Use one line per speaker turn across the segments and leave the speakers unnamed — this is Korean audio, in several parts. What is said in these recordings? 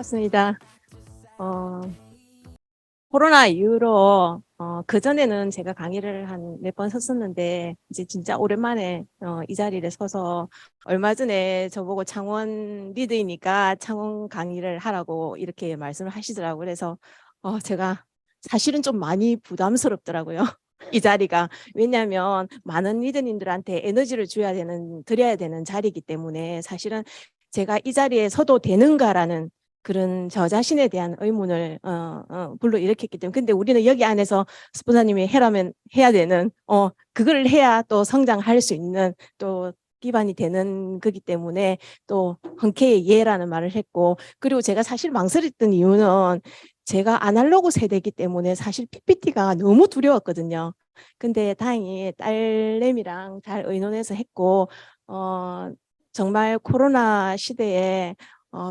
반갑습니다. 어, 코로나 이후로 그전에는 제가 강의를 한 몇 번 섰었는데 이제 진짜 오랜만에 이 자리를 서서 얼마 전에 저보고 창원 리드이니까 창원 강의를 하라고 이렇게 말씀을 하시더라고요. 그래서 제가 사실은 좀 많이 부담스럽더라고요. 이 자리가. 왜냐하면 많은 리더님들한테 에너지를 드려야 되는 자리이기 때문에 사실은 제가 이 자리에 서도 되는가라는 그런 저 자신에 대한 의문을 불러일으켰기 때문에. 근데 우리는 여기 안에서 스폰서님이 해라면 해야 되는 그걸 해야 또 성장할 수 있는 또 기반이 되는 거기 때문에 또 흔쾌히 예라는 말을 했고, 그리고 제가 사실 망설였던 이유는 제가 아날로그 세대이기 때문에 사실 PPT가 너무 두려웠거든요. 근데 다행히 딸내미랑 잘 의논해서 했고 정말 코로나 시대에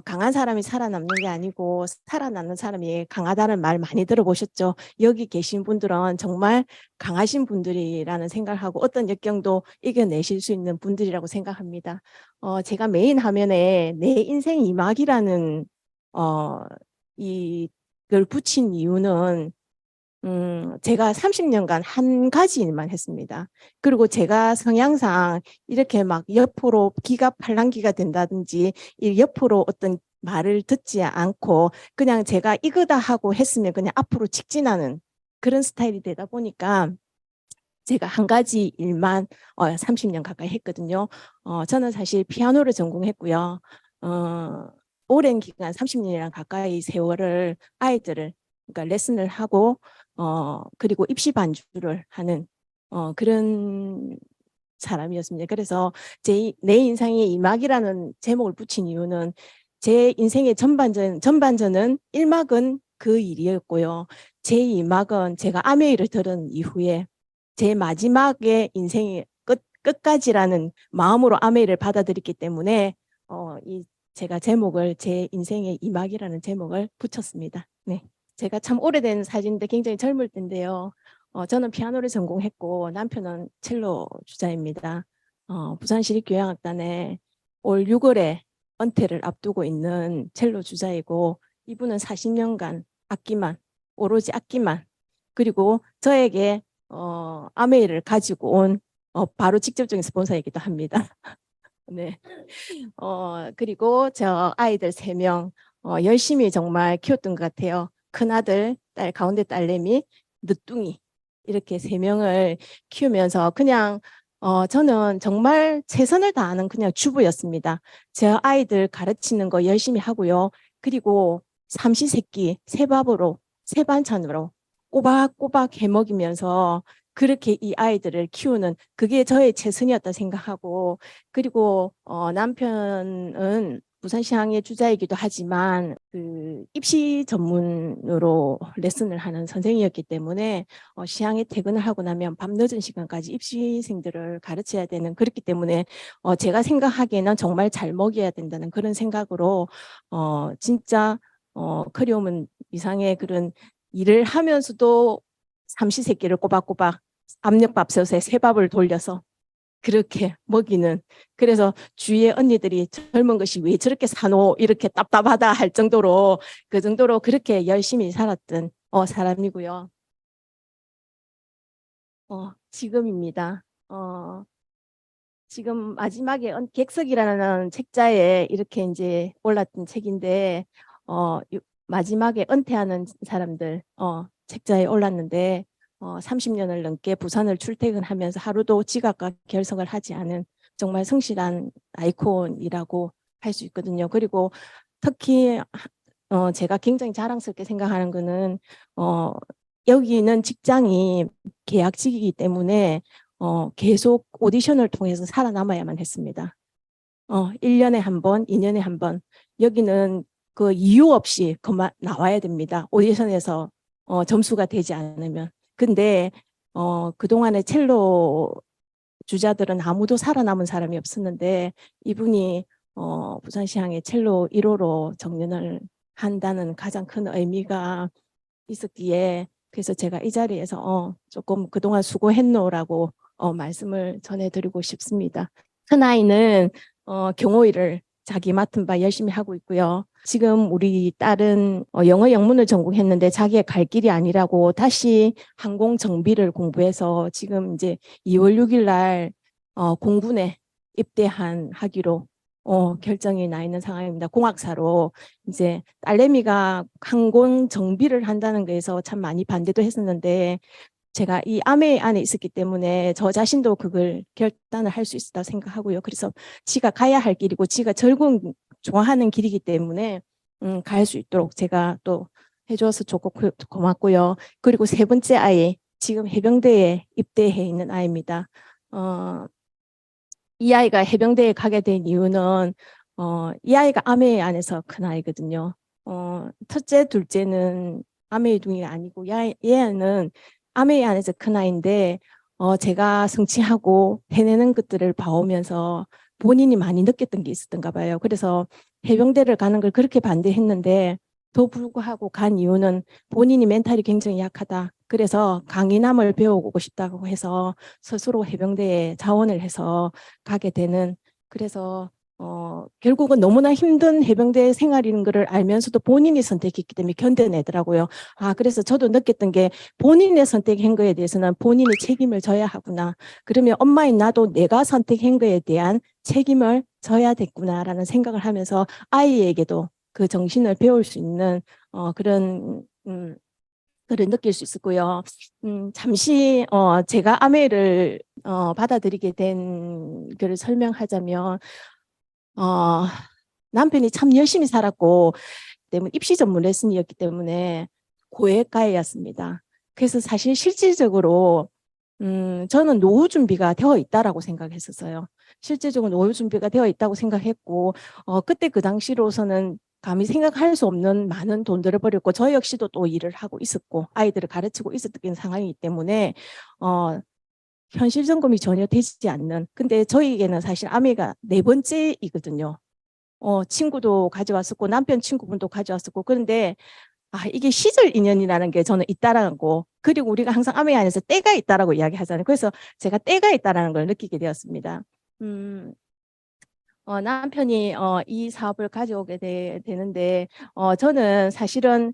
강한 사람이 살아남는 게 아니고 살아남는 사람이 강하다는 말 많이 들어보셨죠? 여기 계신 분들은 정말 강하신 분들이라는 생각하고 어떤 역경도 이겨내실 수 있는 분들이라고 생각합니다. 제가 메인 화면에 내 인생 이막이라는 이걸 붙인 이유는 제가 30년간 한 가지 일만 했습니다. 그리고 제가 성향상 이렇게 막 옆으로 기가 팔랑기가 된다든지 이 옆으로 어떤 말을 듣지 않고 그냥 제가 이거다 하고 했으면 그냥 앞으로 직진하는 그런 스타일이 되다 보니까 제가 한 가지 일만 30년 가까이 했거든요. 저는 사실 피아노를 전공했고요. 오랜 기간 30년이랑 가까이 세월을 아이들을 그러니까 레슨을 하고 그리고 입시 반주를 하는 그런 사람이었습니다. 그래서 내 인생의 이막이라는 제목을 붙인 이유는 제 인생의 전반전은 1막은 그 일이었고요. 제 2막은 제가 아메이를 들은 이후에 제 마지막의 인생의 끝까지라는 마음으로 아메이를 받아들였기 때문에 제가 제목을 제 인생의 이막이라는 제목을 붙였습니다. 네. 제가 참 오래된 사진인데 굉장히 젊을 때인데요. 저는 피아노를 전공했고 남편은 첼로 주자입니다. 부산시립교향악단에 올 6월에 은퇴를 앞두고 있는 첼로 주자이고 이분은 40년간 악기만 오로지 악기만 그리고 저에게 아메이를 가지고 온 바로 직접적인 스폰서이기도 합니다. 네. 그리고 저 아이들 3명 열심히 정말 키웠던 것 같아요. 큰아들, 가운데 딸내미, 늦둥이 이렇게 3명을 키우면서 그냥 저는 정말 최선을 다하는 그냥 주부였습니다. 제 아이들 가르치는 거 열심히 하고요. 그리고 삼시세끼 새밥으로 새반찬으로 꼬박꼬박 해먹이면서 그렇게 이 아이들을 키우는 그게 저의 최선이었다 생각하고 그리고 남편은 부산시향의 주자이기도 하지만 그 입시 전문으로 레슨을 하는 선생이었기 때문에 시향에 퇴근을 하고 나면 밤늦은 시간까지 입시생들을 가르쳐야 되는 그렇기 때문에 제가 생각하기에는 정말 잘 먹여야 된다는 그런 생각으로 진짜 커리어먼 이상의 그런 일을 하면서도 삼시세끼를 꼬박꼬박 압력밥솥에 새밥을 돌려서 그렇게 먹이는 그래서 주위의 언니들이 젊은 것이 왜 저렇게 사노 이렇게 답답하다 할 정도로 그 정도로 그렇게 열심히 살았던 사람이고요. 지금입니다. 지금 마지막에 객석이라는 책자에 이렇게 이제 올랐던 책인데 마지막에 은퇴하는 사람들 책자에 올랐는데 30년을 넘게 부산을 출퇴근하면서 하루도 지각과 결석을 하지 않은 정말 성실한 아이콘이라고 할 수 있거든요. 그리고 특히 제가 굉장히 자랑스럽게 생각하는 거는 여기는 직장이 계약직이기 때문에 계속 오디션을 통해서 살아남아야만 했습니다. 1년에 한 번, 2년에 한 번. 여기는 그 이유 없이 그만 나와야 됩니다. 오디션에서 점수가 되지 않으면. 근데 그동안에 첼로 주자들은 아무도 살아남은 사람이 없었는데 이분이 부산시향의 첼로 1호로 정년을 한다는 가장 큰 의미가 있었기에 그래서 제가 이 자리에서 조금 그동안 수고했노라고 말씀을 전해드리고 싶습니다. 큰아이는 경호일을 자기 맡은 바 열심히 하고 있고요. 지금 우리 딸은 영어 영문을 전공했는데 자기의 갈 길이 아니라고 다시 항공 정비를 공부해서 지금 이제 2월 6일 날 공군에 하기로 결정이 나 있는 상황입니다. 공학사로 이제 딸내미가 항공 정비를 한다는 거에서 참 많이 반대도 했었는데 제가 이 암회 안에 있었기 때문에 저 자신도 그걸 결단을 할 수 있었다고 생각하고요. 그래서 지가 가야 할 길이고 지가 즐거운 좋아하는 길이기 때문에 갈 수 있도록 제가 또 해줘서 좋고 고맙고요. 그리고 세 번째 아이 지금 해병대에 입대해 있는 아이입니다. 이 아이가 해병대에 가게 된 이유는 이 아이가 암회 안에서 큰 아이거든요. 첫째, 둘째는 암회둥이 아니고 얘는 암회 안에서 큰 아이인데 제가 성취하고 해내는 것들을 봐오면서 본인이 많이 느꼈던 게 있었던가 봐요. 그래서 해병대를 가는 걸 그렇게 반대했는데 더 불구하고 간 이유는 본인이 멘탈이 굉장히 약하다. 그래서 강인함을 배우고 싶다고 해서 스스로 해병대에 자원을 해서 가게 되는 그래서 결국은 너무나 힘든 해병대 생활인 것을 알면서도 본인이 선택했기 때문에 견뎌내더라고요. 그래서 저도 느꼈던 게 본인의 선택한 거에 대해서는 본인이 책임을 져야 하구나. 그러면 엄마인 나도 내가 선택한 거에 대한 책임을 져야 됐구나라는 생각을 하면서 아이에게도 그 정신을 배울 수 있는 그런 그를 느낄 수 있었고요. 잠시 제가 아메를 받아들이게 된 거를 설명하자면 남편이 참 열심히 살았고 때문에 입시 전문 레슨이었기 때문에 고액가였습니다. 그래서 사실 실질적으로 저는 노후 준비가 되어 있다라고 생각했었어요. 실제적으로 노후 준비가 되어 있다고 생각했고 그때 그 당시로서는 감히 생각할 수 없는 많은 돈들을 버렸고 저 역시도 또 일을 하고 있었고 아이들을 가르치고 있었던 상황이기 때문에 현실 점검이 전혀 되지 않는 근데 저희에게는 사실 아미가 네 번째이거든요. 친구도 가져왔었고 남편 친구분도 가져왔었고 그런데 이게 시절 인연이라는 게 저는 있다라는 거 그리고 우리가 항상 아메 안에서 때가 있다라고 이야기하잖아요. 그래서 제가 때가 있다라는 걸 느끼게 되었습니다. 남편이 이 사업을 가져오게 되는데 저는 사실은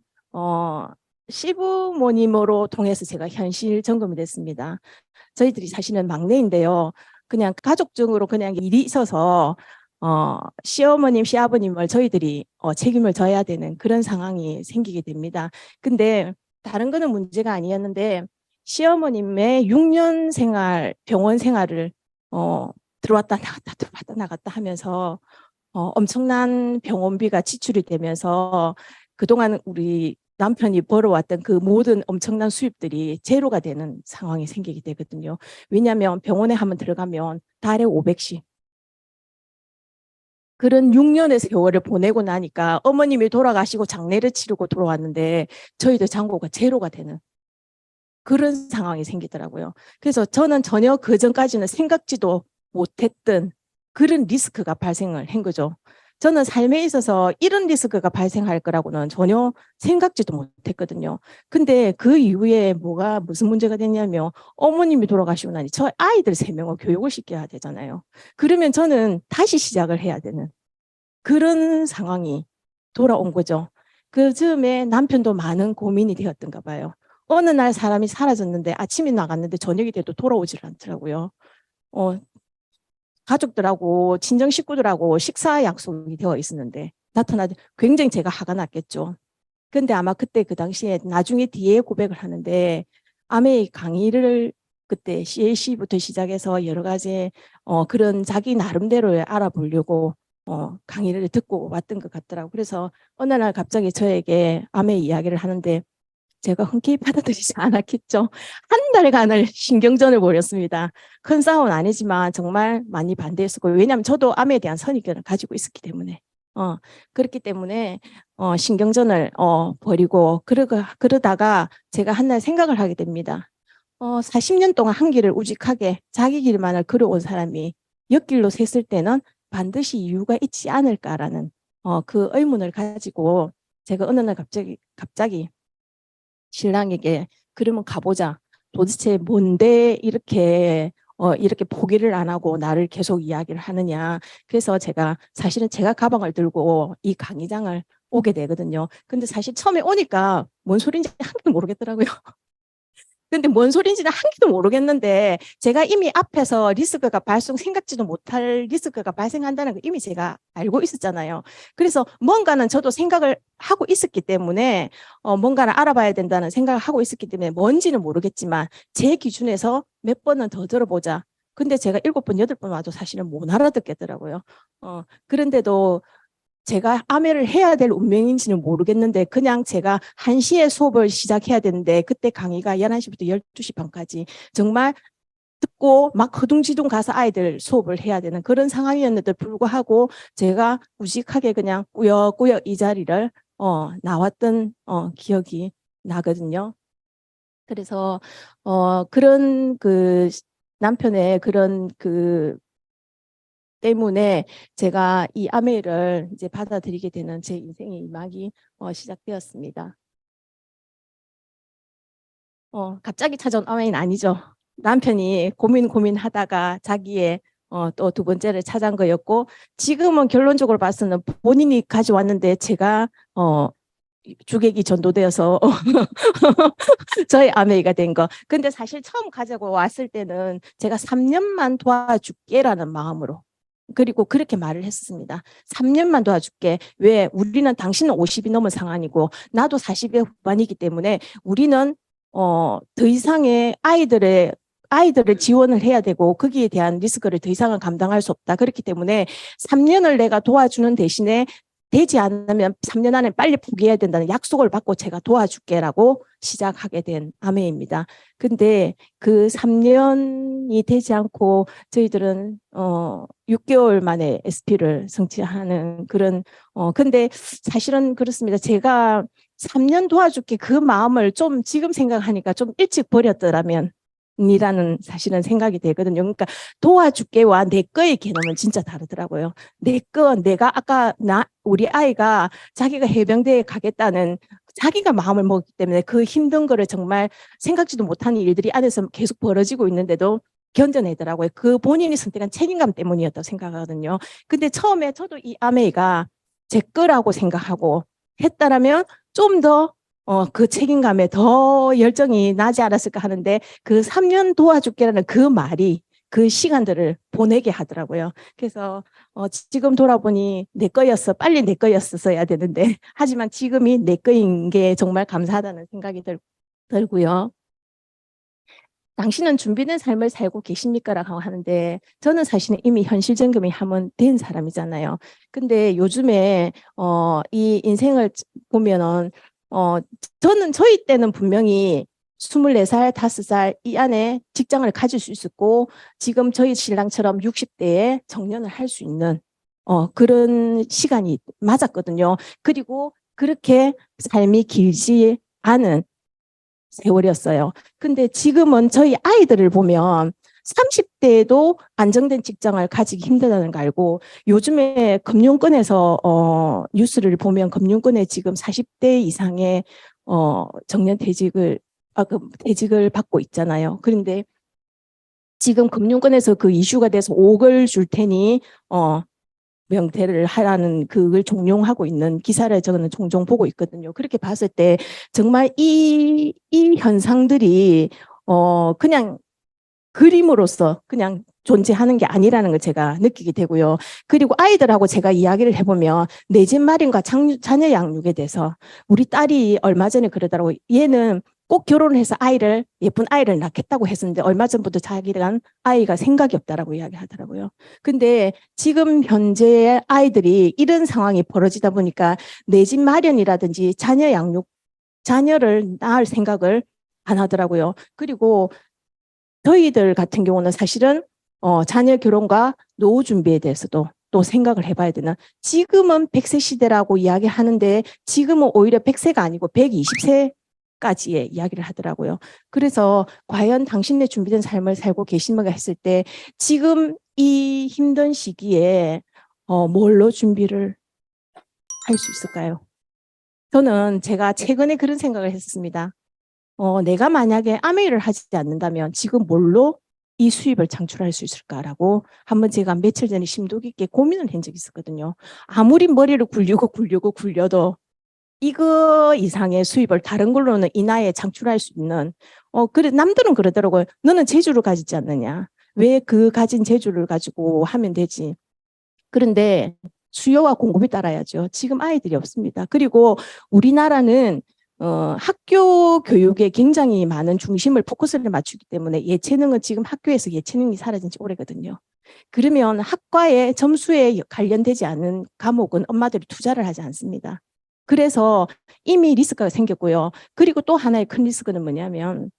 시부모님으로 통해서 제가 현실 점검이 됐습니다. 저희들이 사실은 막내인데요. 그냥 가족적으로 그냥 일이 있어서 시어머님, 시아버님을 저희들이 책임을 져야 되는 그런 상황이 생기게 됩니다. 근데 다른 거는 문제가 아니었는데 시어머님의 6년 생활, 병원 생활을 들어왔다 나갔다 들어왔다 나갔다 하면서 엄청난 병원비가 지출이 되면서 그동안 우리 남편이 벌어왔던 그 모든 엄청난 수입들이 제로가 되는 상황이 생기게 되거든요. 왜냐하면 병원에 한번 들어가면 달에 500씩 그런 6년의 세월을 보내고 나니까 어머님이 돌아가시고 장례를 치르고 돌아왔는데 저희도 잔고가 제로가 되는 그런 상황이 생기더라고요. 그래서 저는 전혀 그전까지는 생각지도 못했던 그런 리스크가 발생을 한 거죠. 저는 삶에 있어서 이런 리스크가 발생할 거라고는 전혀 생각지도 못했거든요. 근데 그 이후에 무슨 문제가 됐냐면 어머님이 돌아가시고 나니 저 아이들 3명을 교육을 시켜야 되잖아요. 그러면 저는 다시 시작을 해야 되는 그런 상황이 돌아온 거죠. 그 즈음에 남편도 많은 고민이 되었던가 봐요. 어느 날 사람이 사라졌는데 아침에 나갔는데 저녁이 돼도 돌아오질 않더라고요. 가족들하고 친정 식구들하고 식사 약속이 되어 있었는데 나타나지 굉장히 제가 화가 났겠죠. 근데 아마 그때 그 당시에 나중에 뒤에 고백을 하는데 아메이 강의를 그때 CAC부터 시작해서 여러 가지 그런 자기 나름대로 알아보려고 강의를 듣고 왔던 것 같더라고요. 그래서 어느 날 갑자기 저에게 아메 이야기를 하는데 제가 흔쾌히 받아들이지 않았겠죠. 한 달간을 신경전을 벌였습니다. 큰 싸움은 아니지만 정말 많이 반대했었고 왜냐하면 저도 암에 대한 선입견을 가지고 있었기 때문에 그렇기 때문에 신경전을 벌이고 그러다가 제가 한 날 생각을 하게 됩니다. 40년 동안 한 길을 우직하게 자기 길만을 걸어온 사람이 옆길로 샜을 때는 반드시 이유가 있지 않을까라는 그 의문을 가지고 제가 어느 날 갑자기 신랑에게 그러면 가보자. 도대체 뭔데 이렇게 이렇게 포기를 안 하고 나를 계속 이야기를 하느냐. 그래서 사실은 제가 가방을 들고 이 강의장을 오게 되거든요. 근데 사실 처음에 오니까 뭔 소린지 한 개도 모르겠더라고요. 근데 뭔 소린지는 한 개도 모르겠는데 제가 이미 앞에서 리스크가 생각지도 못할 리스크가 발생한다는 걸 이미 제가 알고 있었잖아요. 그래서 뭔가는 저도 생각을 하고 있었기 때문에 뭔가를 알아봐야 된다는 생각을 하고 있었기 때문에 뭔지는 모르겠지만 제 기준에서 몇 번은 더 들어보자. 근데 제가 7번, 8번 와도 사실은 못 알아듣겠더라고요. 그런데도 제가 아메를 해야 될 운명인지는 모르겠는데 그냥 제가 1시에 수업을 시작해야 되는데 그때 강의가 11시부터 12시 반까지 정말 듣고 막 허둥지둥 가서 아이들 수업을 해야 되는 그런 상황이었는데 불구하고 제가 우직하게 그냥 꾸역꾸역 이 자리를 나왔던 기억이 나거든요. 그래서 그런 그 남편의 그런 그 때문에 제가 이 아메를 이제 받아들이게 되는 제 인생의 이막이 시작되었습니다. 갑자기 찾아온 아메는 아니죠. 남편이 고민하다가 자기의 또 두 번째를 찾아온 거였고 지금은 결론적으로 봐서는 본인이 가져왔는데 제가 주객이 전도되어서 저희 아메이가 된 거. 근데 사실 처음 가지고 왔을 때는 제가 3년만 도와줄게라는 마음으로 그리고 그렇게 말을 했습니다. 3년만 도와줄게. 왜? 우리는 당신은 50이 넘은 상황이고 나도 40의 후반이기 때문에 우리는 더 이상의 아이들을 지원을 해야 되고 거기에 대한 리스크를 더 이상은 감당할 수 없다. 그렇기 때문에 3년을 내가 도와주는 대신에 되지 않으면 3년 안에 빨리 포기해야 된다는 약속을 받고 제가 도와줄게라고 시작하게 된 아메입니다. 근데 그 3년이 되지 않고 저희들은 6개월 만에 SP를 성취하는 그런 근데 사실은 그렇습니다. 제가 3년 도와줄게 그 마음을 좀 지금 생각하니까 좀 일찍 버렸더라면 이라는 사실은 생각이 되거든요. 그러니까 도와줄게와 내 거의 개념은 진짜 다르더라고요. 내가 아까 우리 아이가 자기가 해병대에 가겠다는 자기가 마음을 먹기 때문에 그 힘든 거를 정말 생각지도 못하는 일들이 안에서 계속 벌어지고 있는데도 견뎌내더라고요. 그 본인이 선택한 책임감 때문이었다고 생각하거든요. 근데 처음에 저도 이 아메이가 제 거라고 생각하고 했다라면 좀더 그 책임감에 더 열정이 나지 않았을까 하는데 그 3년 도와줄게라는 그 말이 그 시간들을 보내게 하더라고요. 그래서 지금 돌아보니 내 거였어. 빨리 내 거였어야 되는데 하지만 지금이 내 거인 게 정말 감사하다는 생각이 들고요. 당신은 준비된 삶을 살고 계십니까? 라고 하는데 저는 사실은 이미 현실 점검이 한번 된 사람이잖아요. 근데 요즘에 이 인생을 보면은 저희 때는 분명히 24살, 5살 이 안에 직장을 가질 수 있었고 지금 저희 신랑처럼 60대에 정년을 할 수 있는 그런 시간이 맞았거든요. 그리고 그렇게 삶이 길지 않은 세월이었어요. 근데 지금은 저희 아이들을 보면 30대에도 안정된 직장을 가지기 힘들다는 거 알고 요즘에 금융권에서 뉴스를 보면 금융권에 지금 40대 이상의 정년 퇴직을 받고 있잖아요. 그런데 지금 금융권에서 그 이슈가 돼서 5억을 줄 테니 명퇴를 하라는 그걸 종용하고 있는 기사를 저는 종종 보고 있거든요. 그렇게 봤을 때 정말 이 현상들이 그냥 그림으로서 그냥 존재하는 게 아니라는 걸 제가 느끼게 되고요. 그리고 아이들하고 제가 이야기를 해보면 내 집 마련과 자녀 양육에 대해서 우리 딸이 얼마 전에 그러더라고요. 얘는 꼭 결혼을 해서 예쁜 아이를 낳겠다고 했었는데 얼마 전부터 자기랑 아이가 생각이 없다라고 이야기하더라고요. 근데 지금 현재 아이들이 이런 상황이 벌어지다 보니까 내 집 마련이라든지 자녀를 낳을 생각을 안 하더라고요. 그리고 저희들 같은 경우는 사실은 자녀 결혼과 노후 준비에 대해서도 또 생각을 해봐야 되나. 지금은 100세 시대라고 이야기하는데 지금은 오히려 100세가 아니고 120세까지의 이야기를 하더라고요. 그래서 과연 당신의 준비된 삶을 살고 계신가 했을 때 지금 이 힘든 시기에 뭘로 준비를 할 수 있을까요? 저는 제가 최근에 그런 생각을 했습니다. 내가 만약에 아메이를 하지 않는다면 지금 뭘로 이 수입을 창출할 수 있을까라고 한번 제가 며칠 전에 심도 깊게 고민을 한 적이 있었거든요. 아무리 머리를 굴려도 이거 이상의 수입을 다른 걸로는 이 나이에 창출할 수 있는, 그래, 남들은 그러더라고요. 너는 재주를 가지지 않느냐. 왜 그 가진 재주를 가지고 하면 되지. 그런데 수요와 공급이 따라야죠. 지금 아이들이 없습니다. 그리고 우리나라는 학교 교육에 굉장히 많은 중심을 포커스를 맞추기 때문에 예체능은 지금 학교에서 예체능이 사라진 지 오래거든요. 그러면 학과의 점수에 관련되지 않은 과목은 엄마들이 투자를 하지 않습니다. 그래서 이미 리스크가 생겼고요. 그리고 또 하나의 큰 리스크는 뭐냐면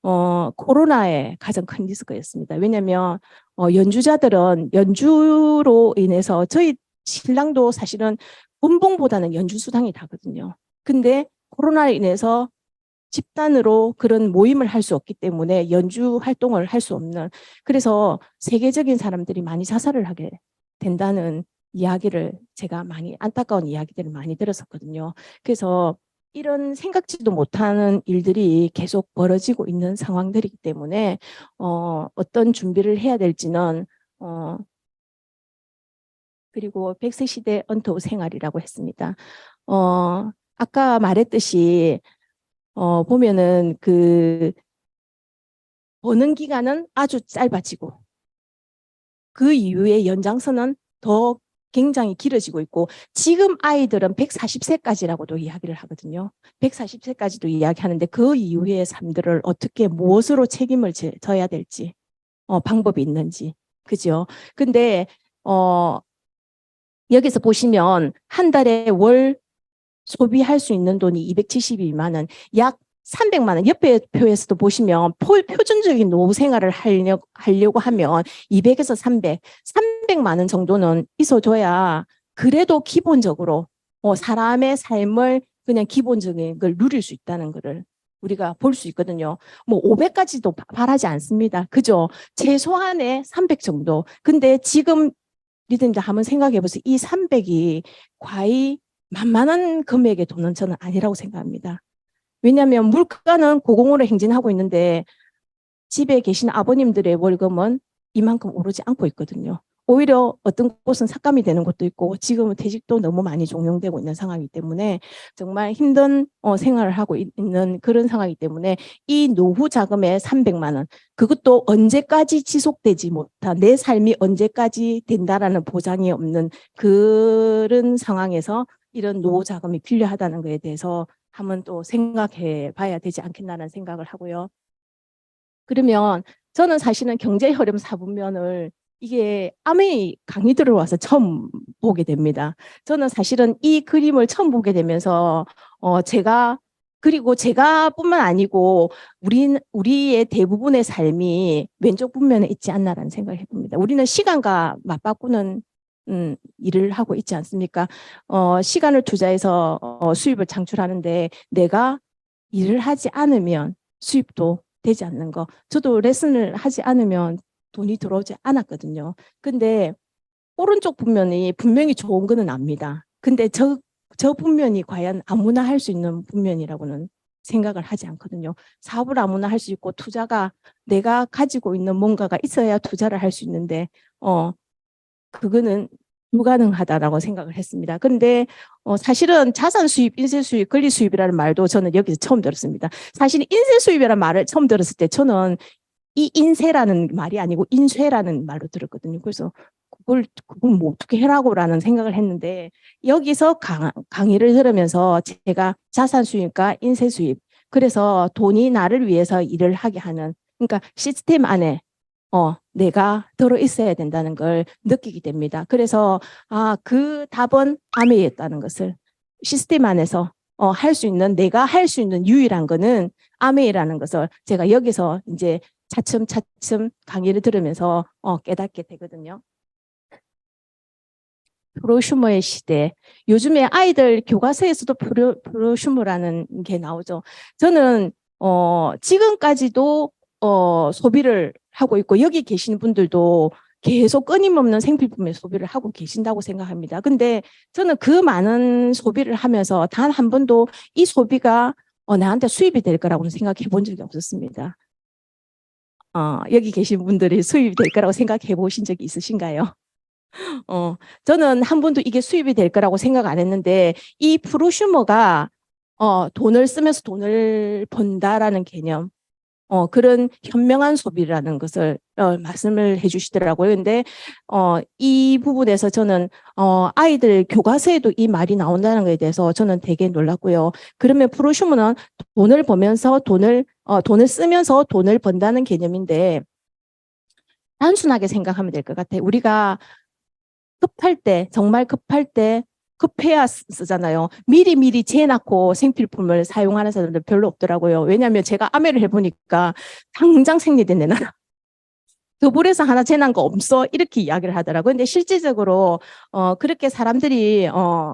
코로나의 가장 큰 리스크였습니다. 왜냐하면 연주자들은 연주로 인해서 저희 신랑도 사실은 본봉보다는 연주 수당이 다거든요. 근데 코로나로 인해서 집단으로 그런 모임을 할 수 없기 때문에 연주 활동을 할 수 없는, 그래서 세계적인 사람들이 많이 자살을 하게 된다는 이야기를 제가 많이 안타까운 이야기들을 많이 들었었거든요. 그래서 이런 생각지도 못하는 일들이 계속 벌어지고 있는 상황들이기 때문에 어떤 준비를 해야 될지는 그리고 100세 시대 언터 생활이라고 했습니다. 아까 말했듯이 보면은 그 버는 기간은 아주 짧아지고 그 이후에 연장선은 더 굉장히 길어지고 있고 지금 아이들은 140세까지라고도 이야기를 하거든요. 140세까지도 이야기하는데 그 이후의 삶들을 어떻게 무엇으로 책임을 져야 될지 방법이 있는지 그죠? 근데 여기서 보시면 한 달에 월 소비할 수 있는 돈이 272만 원, 약 300만 원. 옆에 표에서도 보시면 표준적인 노후 생활을 하려고 하면 200에서 300만 원 정도는 있어줘야 그래도 기본적으로 사람의 삶을 그냥 기본적인 걸 누릴 수 있다는 것을 우리가 볼 수 있거든요. 뭐 500까지도 바라지 않습니다. 그죠? 최소한의 300 정도. 근데 지금 리듬들 한번 생각해 보세요. 이 300이 과히 만만한 금액의 돈은 저는 아니라고 생각합니다. 왜냐하면 물가는 고공으로 행진하고 있는데 집에 계신 아버님들의 월급은 이만큼 오르지 않고 있거든요. 오히려 어떤 곳은 삭감이 되는 곳도 있고 지금은 퇴직도 너무 많이 종용되고 있는 상황이기 때문에 정말 힘든 생활을 하고 있는 그런 상황이기 때문에 이 노후 자금의 300만 원 그것도 언제까지 지속되지 못한 내 삶이 언제까지 된다라는 보장이 없는 그런 상황에서 이런 노후 자금이 필요하다는 것에 대해서 한번 또 생각해 봐야 되지 않겠나라는 생각을 하고요. 그러면 저는 사실은 경제흐름 4분면을 이게 아메이 강의 들어와서 처음 보게 됩니다. 저는 사실은 이 그림을 처음 보게 되면서 그리고 제가 뿐만 아니고 우리의 대부분의 삶이 왼쪽 분면에 있지 않나라는 생각을 해봅니다. 우리는 시간과 맞바꾸는 일을 하고 있지 않습니까? 시간을 투자해서 수입을 창출하는데 내가 일을 하지 않으면 수입도 되지 않는 거. 저도 레슨을 하지 않으면 돈이 들어오지 않았거든요. 근데 오른쪽 분면이 분명히 좋은 거는 압니다. 근데 저 분면이 과연 아무나 할 수 있는 분면이라고는 생각을 하지 않거든요. 사업을 아무나 할 수 있고 투자가 내가 가지고 있는 뭔가가 있어야 투자를 할 수 있는데 그거는 불가능하다라고 생각을 했습니다. 그런데 사실은 자산 수입, 인세 수입, 권리 수입이라는 말도 저는 여기서 처음 들었습니다. 사실 인세 수입이라는 말을 처음 들었을 때 저는 이 인세라는 말이 아니고 인쇄라는 말로 들었거든요. 그래서 그걸 뭐 어떻게 해라고라는 생각을 했는데 여기서 강의를 들으면서 제가 자산 수입과 인세 수입 그래서 돈이 나를 위해서 일을 하게 하는 그러니까 시스템 안에 내가 들어 있어야 된다는 걸 느끼게 됩니다. 그래서 그 답은 아메이였다는 것을 시스템 안에서 할 수 있는 내가 할 수 있는 유일한 거는 아메이라는 것을 제가 여기서 이제 차츰차츰 강의를 들으면서 깨닫게 되거든요. 프로슈머의 시대. 요즘에 아이들 교과서에서도 프로슈머라는 게 나오죠. 저는 지금까지도 소비를 하고 있고 여기 계시는 분들도 계속 끊임없는 생필품의 소비를 하고 계신다고 생각합니다. 근데 저는 그 많은 소비를 하면서 단 한 번도 이 소비가 나한테 수입이 될 거라고는 생각해 본 적이 없었습니다. 여기 계신 분들이 수입이 될 거라고 생각해 보신 적이 있으신가요? 저는 한 번도 이게 수입이 될 거라고 생각 안 했는데 이 프로슈머가 돈을 쓰면서 돈을 번다라는 개념, 그런 현명한 소비라는 것을 말씀을 해주시더라고요. 근데 이 부분에서 저는 아이들 교과서에도 이 말이 나온다는 것에 대해서 저는 되게 놀랐고요. 그러면 프로슈머는 돈을 벌면서 돈을 쓰면서 돈을 번다는 개념인데 단순하게 생각하면 될 것 같아요. 우리가 급할 때, 정말 급할 때 급해야 쓰잖아요. 미리미리 재놓고 생필품을 사용하는 사람들 별로 없더라고요. 왜냐하면 제가 아메를 해보니까 당장 생리대 내놔라. 더블에서 하나 재난 거 없어? 이렇게 이야기를 하더라고요. 근데 실질적으로 그렇게 사람들이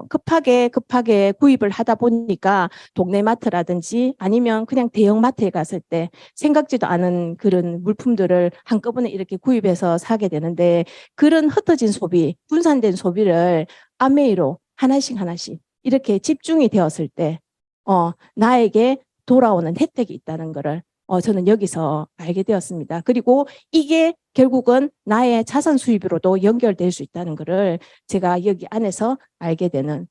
급하게 구입을 하다 보니까 동네 마트라든지 아니면 그냥 대형 마트에 갔을 때 생각지도 않은 그런 물품들을 한꺼번에 이렇게 구입해서 사게 되는데 그런 흩어진 소비, 분산된 소비를 아메이로 하나씩 이렇게 집중이 되었을 때 나에게 돌아오는 혜택이 있다는 거를 저는 여기서 알게 되었습니다. 그리고 이게 결국은 나의 자산 수입으로도 연결될 수 있다는 것을 제가 여기 안에서 알게 되는,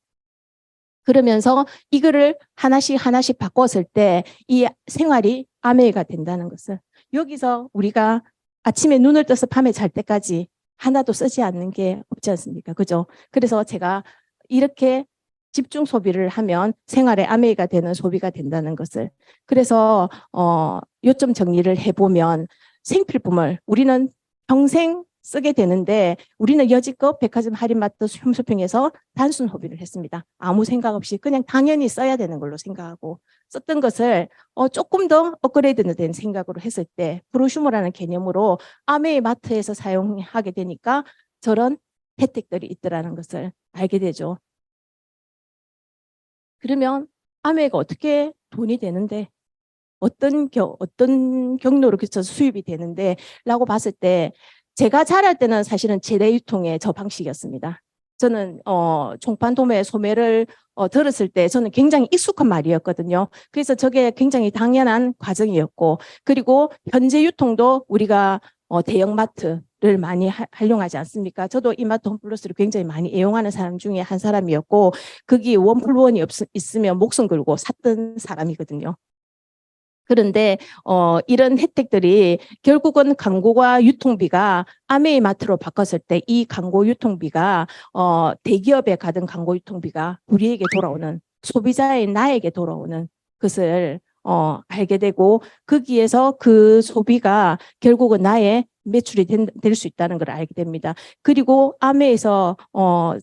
그러면서 이거를 하나씩 바꿨을 때 이 생활이 아메이가 된다는 것을, 여기서 우리가 아침에 눈을 떠서 밤에 잘 때까지 하나도 쓰지 않는 게 없지 않습니까? 그죠? 그래서 제가 이렇게 집중 소비를 하면 생활에 아메이가 되는 소비가 된다는 것을, 그래서 요점 정리를 해보면 생필품을 우리는 평생 쓰게 되는데 우리는 여지껏 백화점 할인마트 홈쇼핑에서 단순 소비를 했습니다. 아무 생각 없이 그냥 당연히 써야 되는 걸로 생각하고 썼던 것을 조금 더 업그레이드된 생각으로 했을 때 프로슈머라는 개념으로 아메이 마트에서 사용하게 되니까 저런 혜택들이 있더라는 것을 알게 되죠. 그러면 아메이가 어떻게 돈이 되는데 어떤 경로로 거쳐서 수입이 되는데 라고 봤을 때 제가 자랄 때는 사실은 재래유통의 저 방식이었습니다. 저는 종판 도매 소매를 들었을 때 저는 굉장히 익숙한 말이었거든요. 그래서 저게 굉장히 당연한 과정이었고, 그리고 현재 유통도 우리가 대형마트를 많이 활용하지 않습니까? 저도 이마트 홈플러스를 굉장히 많이 애용하는 사람 중에 한 사람이었고 거기 원플원이 있으면 목숨 걸고 샀던 사람이거든요. 그런데 이런 혜택들이 결국은 광고와 유통비가 아메이 마트로 바꿨을 때 이 광고 유통비가 대기업에 가던 광고 유통비가 우리에게 돌아오는, 소비자인 나에게 돌아오는 것을 알게 되고 거기에서 그 소비가 결국은 나의 매출이 될 수 있다는 걸 알게 됩니다. 그리고 아메에서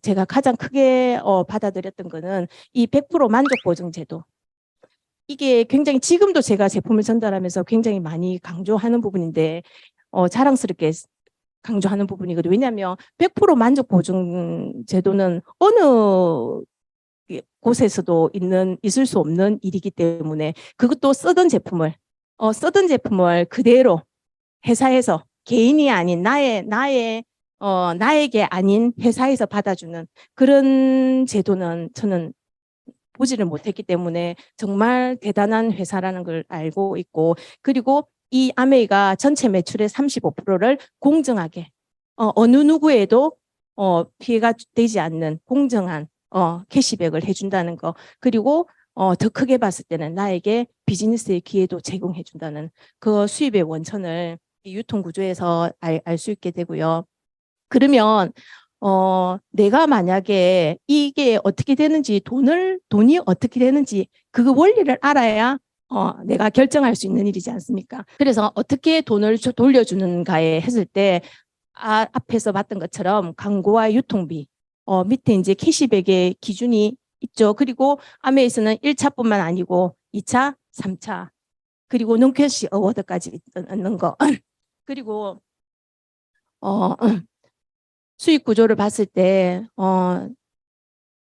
제가 가장 크게 받아들였던 거는 이 100% 만족 보증 제도. 이게 굉장히 지금도 제가 제품을 전달하면서 굉장히 많이 강조하는 부분인데 자랑스럽게 강조하는 부분이거든요. 왜냐하면 100% 만족 보증 제도는 어느 곳에서도 있을 수 없는 일이기 때문에 그것도 쓰던 제품을 그대로 회사에서 개인이 아닌 나에게 아닌 회사에서 받아주는 그런 제도는 저는 보지를 못했기 때문에 정말 대단한 회사라는 걸 알고 있고, 그리고 이 아메이가 전체 매출의 35%를 공정하게 어느 누구에도 피해가 되지 않는 공정한 캐시백을 해준다는 거, 그리고 더 크게 봤을 때는 나에게 비즈니스의 기회도 제공해 준다는 그 수입의 원천을 이 유통구조에서 알 수 있게 되고요. 그러면 내가 만약에 이게 어떻게 되는지, 돈이 어떻게 되는지 그 원리를 알아야 내가 결정할 수 있는 일이지 않습니까? 그래서 어떻게 돈을 돌려주는가에 했을 때 앞에서 봤던 것처럼 광고와 유통비, 밑에 이제 캐시백의 기준이 있죠. 그리고 아메에서는 1차뿐만 아니고 2차, 3차, 그리고 농캐시 어워드까지 있는 거. 그리고 수익 구조를 봤을 때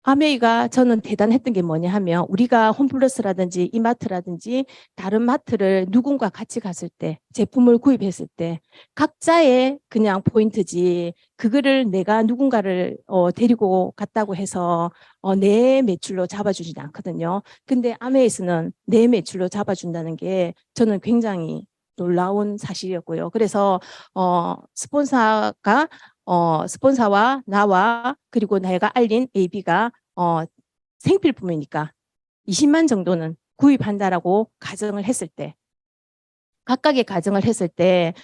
아메이가 저는 대단했던 게 뭐냐 하면 우리가 홈플러스라든지 이마트라든지 다른 마트를 누군가 같이 갔을 때 제품을 구입했을 때 각자의 그냥 포인트지 그거를 내가 누군가를 데리고 갔다고 해서 내 매출로 잡아주지 않거든요. 근데 아메이스는 내 매출로 잡아준다는 게 저는 굉장히 놀라운 사실이었고요. 그래서 스폰서와 나와 그리고 내가 알린 AB가 생필품이니까 20만 정도는 구입한다라고 가정을 했을 때, 각각의 가정을 했을 때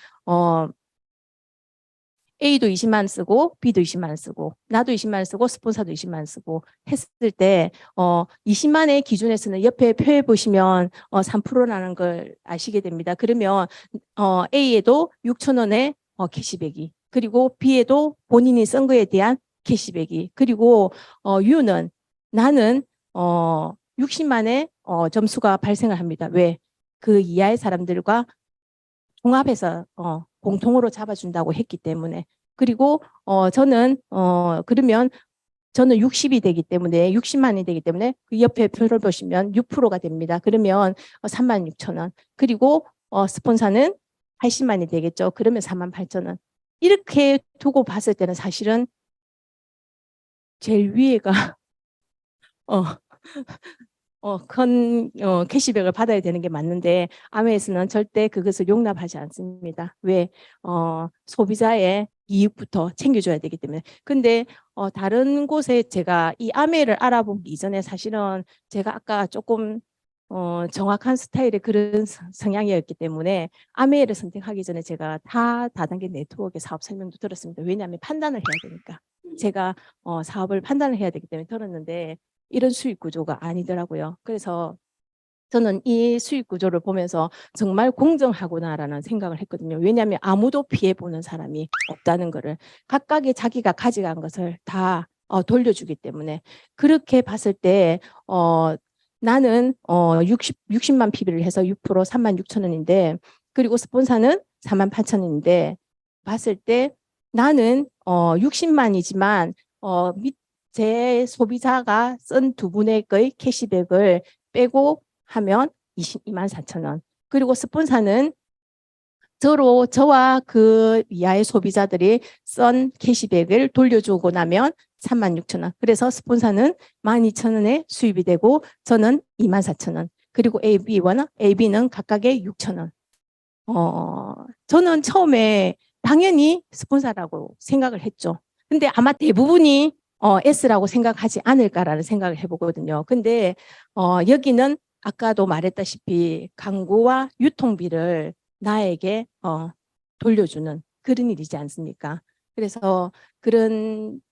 A도 20만 쓰고 B도 20만 쓰고 나도 20만 쓰고 스폰서도 20만 쓰고 했을 때 20만의 기준에서는 옆에 표에 보시면 3%라는 걸 아시게 됩니다. 그러면 A에도 6천 원의 캐시백이, 그리고 B에도 본인이 쓴 거에 대한 캐시백이, 그리고 U는 나는 60만의 점수가 발생을 합니다. 왜? 그 이하의 사람들과 종합해서 공통으로 잡아준다고 했기 때문에. 그리고 저는 그러면 저는 60이 되기 때문에 60만이 되기 때문에 그 옆에 표를 보시면 6%가 됩니다. 그러면 3만 6천 원. 그리고 스폰서는 80만이 되겠죠. 그러면 4만 8천 원. 이렇게 두고 봤을 때는 사실은 제일 위에가 큰 캐시백을 받아야 되는 게 맞는데 아메에서는 절대 그것을 용납하지 않습니다. 왜? 소비자의 이익부터 챙겨줘야 되기 때문에. 근데 다른 곳에 제가 이 아메를 알아보기 이전에 사실은 제가 아까 조금 정확한 스타일의 그런 성향이었기 때문에 아메를 선택하기 전에 제가 다단계 네트워크 사업 설명도 들었습니다. 왜냐하면 판단을 해야 되니까. 제가 사업을 판단을 해야 되기 때문에 들었는데 이런 수익 구조가 아니더라고요. 그래서 저는 이 수익 구조를 보면서 정말 공정하구나라는 생각을 했거든요. 왜냐하면 아무도 피해보는 사람이 없다는 거를, 각각의 자기가 가져간 것을 다 돌려주기 때문에. 그렇게 봤을 때 나는 60만 PB를 해서 6% 3만 6천 원인데, 그리고 스폰서는 4만 8천 원인데 봤을 때 나는 60만이지만 제 소비자가 쓴 두 분의 캐시백을 빼고 하면 22만 4천 원. 그리고 스폰서는 저와 그 이하의 소비자들이 쓴 캐시백을 돌려주고 나면 3만 6천 원. 그래서 스폰서는 12,000원의 수입이 되고 저는 2만 4천 원. 그리고 AB는 각각의 6천 원. 저는 처음에 당연히 스폰서라고 생각을 했죠. 근데 아마 대부분이 S라고 생각하지 않을까라는 생각을 해보거든요. 근데 여기는 아까도 말했다시피 광고와 유통비를 나에게 돌려주는 그런 일이지 않습니까? 그래서 그런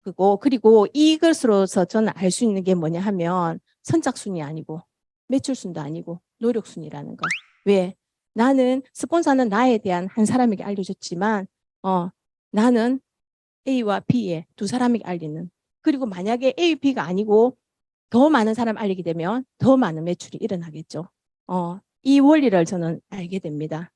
그거, 그리고 이것으로서 저는 알 수 있는 게 뭐냐 하면 선착순이 아니고 매출순도 아니고 노력순이라는 거. 왜? 나는 스폰서는 나에 대한 한 사람에게 알려줬지만 나는 A와 B에 두 사람에게 알리는, 그리고 만약에 A, B가 아니고 더 많은 사람 알리게 되면 더 많은 매출이 일어나겠죠. 이 원리를 저는 알게 됩니다.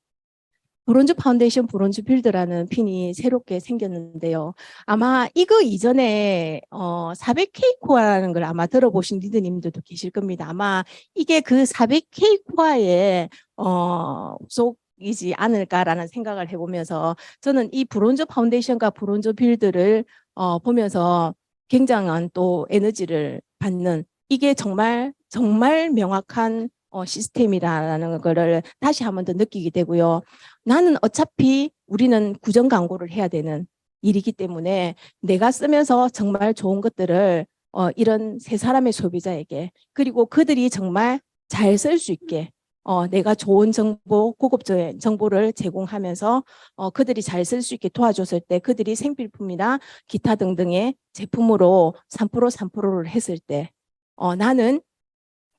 브론즈 파운데이션 브론즈 빌드라는 핀이 새롭게 생겼는데요. 아마 이거 이전에 400K 코어라는 걸 아마 들어보신 리더님들도 계실 겁니다. 아마 이게 그 400K 코어의 속이지 않을까라는 생각을 해보면서 저는 이 브론즈 파운데이션과 브론즈 빌드를 보면서 굉장한 또 에너지를 받는, 이게 정말 명확한 시스템이라는 거를 다시 한 번 더 느끼게 되고요. 나는 어차피 우리는 구정 광고를 해야 되는 일이기 때문에 내가 쓰면서 정말 좋은 것들을 이런 세 사람의 소비자에게, 그리고 그들이 정말 잘 쓸 수 있게 내가 좋은 정보, 고급적인 정보를 제공하면서 그들이 잘 쓸 수 있게 도와줬을 때 그들이 생필품이나 기타 등등의 제품으로 3%를 했을 때 나는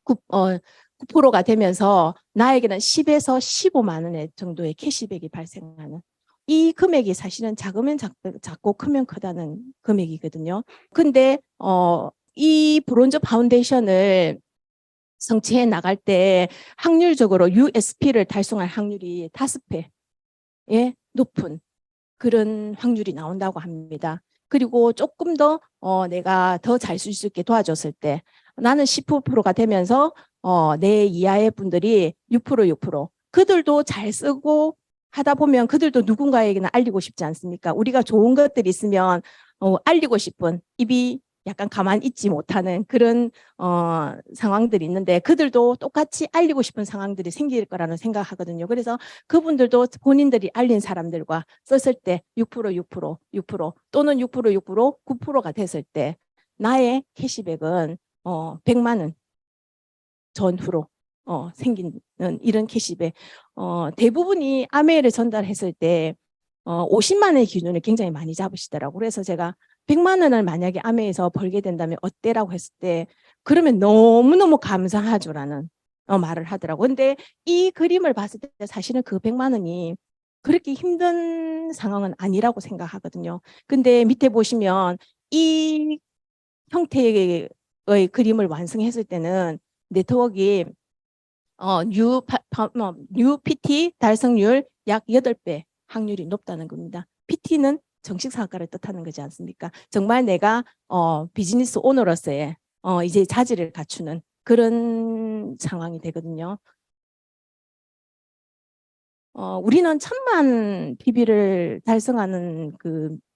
9%가 되면서 나에게는 10에서 15만 원 정도의 캐시백이 발생하는, 이 금액이 사실은 작으면 작고 크면 크다는 금액이거든요. 근데 이 브론즈 파운데이션을 성취해 나갈 때 확률적으로 USP를 달성할 확률이 5배의 높은 그런 확률이 나온다고 합니다. 그리고 조금 더 내가 더 잘 쓸 수 있게 도와줬을 때 나는 10%가 되면서 내 이하의 분들이 6%. 그들도 잘 쓰고 하다 보면 그들도 누군가에게는 알리고 싶지 않습니까? 우리가 좋은 것들이 있으면 알리고 싶은 입이 약간 가만히 있지 못하는 그런 상황들이 있는데 그들도 똑같이 알리고 싶은 상황들이 생길 거라는 생각하거든요. 그래서 그분들도 본인들이 알린 사람들과 썼을 때 6%, 6%, 6% 또는 6%, 6%, 9%가 됐을 때 나의 캐시백은 100만 원 전후로 생기는 이런 캐시백. 대부분이 아메이를 전달했을 때 50만 원의 기준을 굉장히 많이 잡으시더라고요. 그래서 제가 100만 원을 만약에 아메에서 벌게 된다면 어때라고 했을 때 그러면 너무너무 감사하죠라는 말을 하더라고요. 근데 이 그림을 봤을 때 사실은 그 100만 원이 그렇게 힘든 상황은 아니라고 생각하거든요. 근데 밑에 보시면 이 형태의 그림을 완성했을 때는 네트워크가 뉴 PT 달성률 약 8배 확률이 높다는 겁니다. PT는 정식 사업가를 뜻하는 거지 않습니까? 정말 내가 비즈니스 오너로서의 이제 자질을 갖추는 그런 상황이 되거든요. 우리는 1000만 PB를 달성하는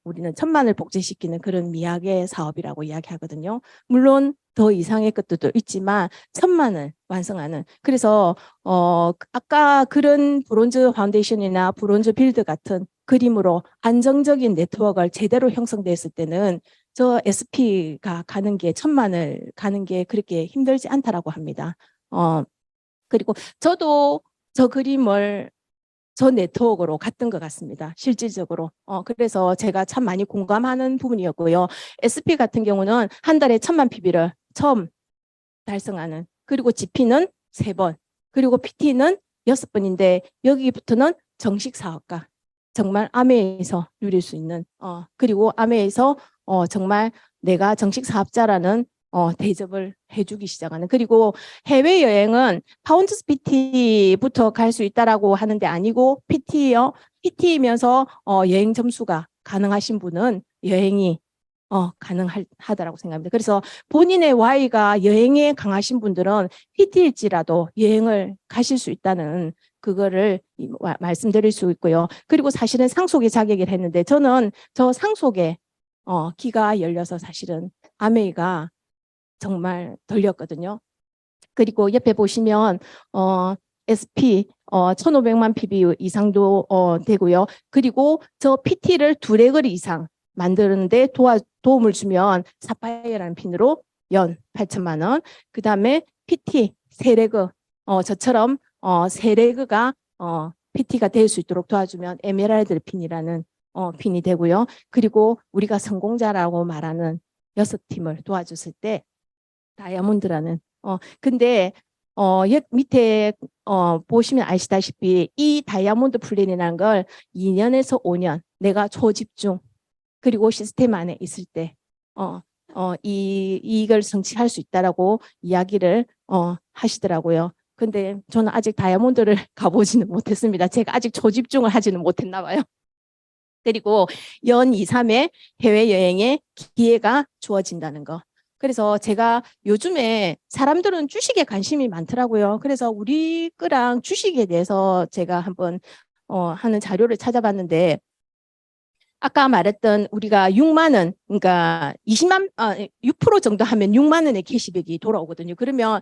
우리는 1000만을 복제시키는 그런 미학의 사업이라고 이야기하거든요. 물론 더 이상의 것도 있지만 1000만을 완성하는. 그래서 아까 그런 브론즈 파운데이션이나 브론즈 빌드 같은 그림으로 안정적인 네트워크를 제대로 형성됐을 때는 저 SP가 가는 게 1000만을 가는 게 그렇게 힘들지 않다라고 합니다. 그리고 저도 저 그림을 저 네트워크로 갔던 것 같습니다. 실질적으로. 그래서 제가 참 많이 공감하는 부분이었고요. SP 같은 경우는 한 달에 1000만 PB를 처음 달성하는. 그리고 GP는 3번. 그리고 PT는 6번인데 여기부터는 정식 사업가. 정말 아메에서 누릴 수 있는. 그리고 아메에서 정말 내가 정식 사업자라는 대접을 해주기 시작하는. 그리고 해외여행은 파운드스 PT부터 갈 수 있다라고 하는데 아니고 PT요. PT이면서 여행 점수가 가능하신 분은 여행이 가능하다라고 생각합니다. 그래서 본인의 Y가 여행에 강하신 분들은 PT일지라도 여행을 가실 수 있다는 그거를 말씀드릴 수 있고요. 그리고 사실은 상속의 자격을 했는데 저는 저 상속에 기가 열려서 사실은 아메이가 정말 돌렸거든요. 그리고 옆에 보시면 SP 1500만 PB 이상도 되고요. 그리고 저 PT를 2레그리 이상 만드는데 도움을 주면 사파이어라는 핀으로 연 8천만 원. 그 다음에 PT 3레그 저처럼 3레그가 PT가 될 수 있도록 도와주면 에메랄드 핀이라는 핀이 되고요. 그리고 우리가 성공자라고 말하는 6팀을 도와줬을 때 다이아몬드라는 근데 밑에 보시면 아시다시피 이 다이아몬드 플랜이라는 걸 2년에서 5년 내가 초집중 그리고 시스템 안에 있을 때 이걸 성취할 수 있다라고 이야기를 하시더라고요. 근데 저는 아직 다이아몬드를 가보지는 못했습니다. 제가 아직 초집중을 하지는 못했나 봐요. 그리고 연 2, 3회 해외여행의 기회가 주어진다는 거. 그래서 제가 요즘에 사람들은 주식에 관심이 많더라고요. 그래서 우리 거랑 주식에 대해서 제가 한번 하는 자료를 찾아봤는데 아까 말했던 우리가 6만 원, 그러니까 6% 정도 하면 6만 원의 캐시백이 돌아오거든요. 그러면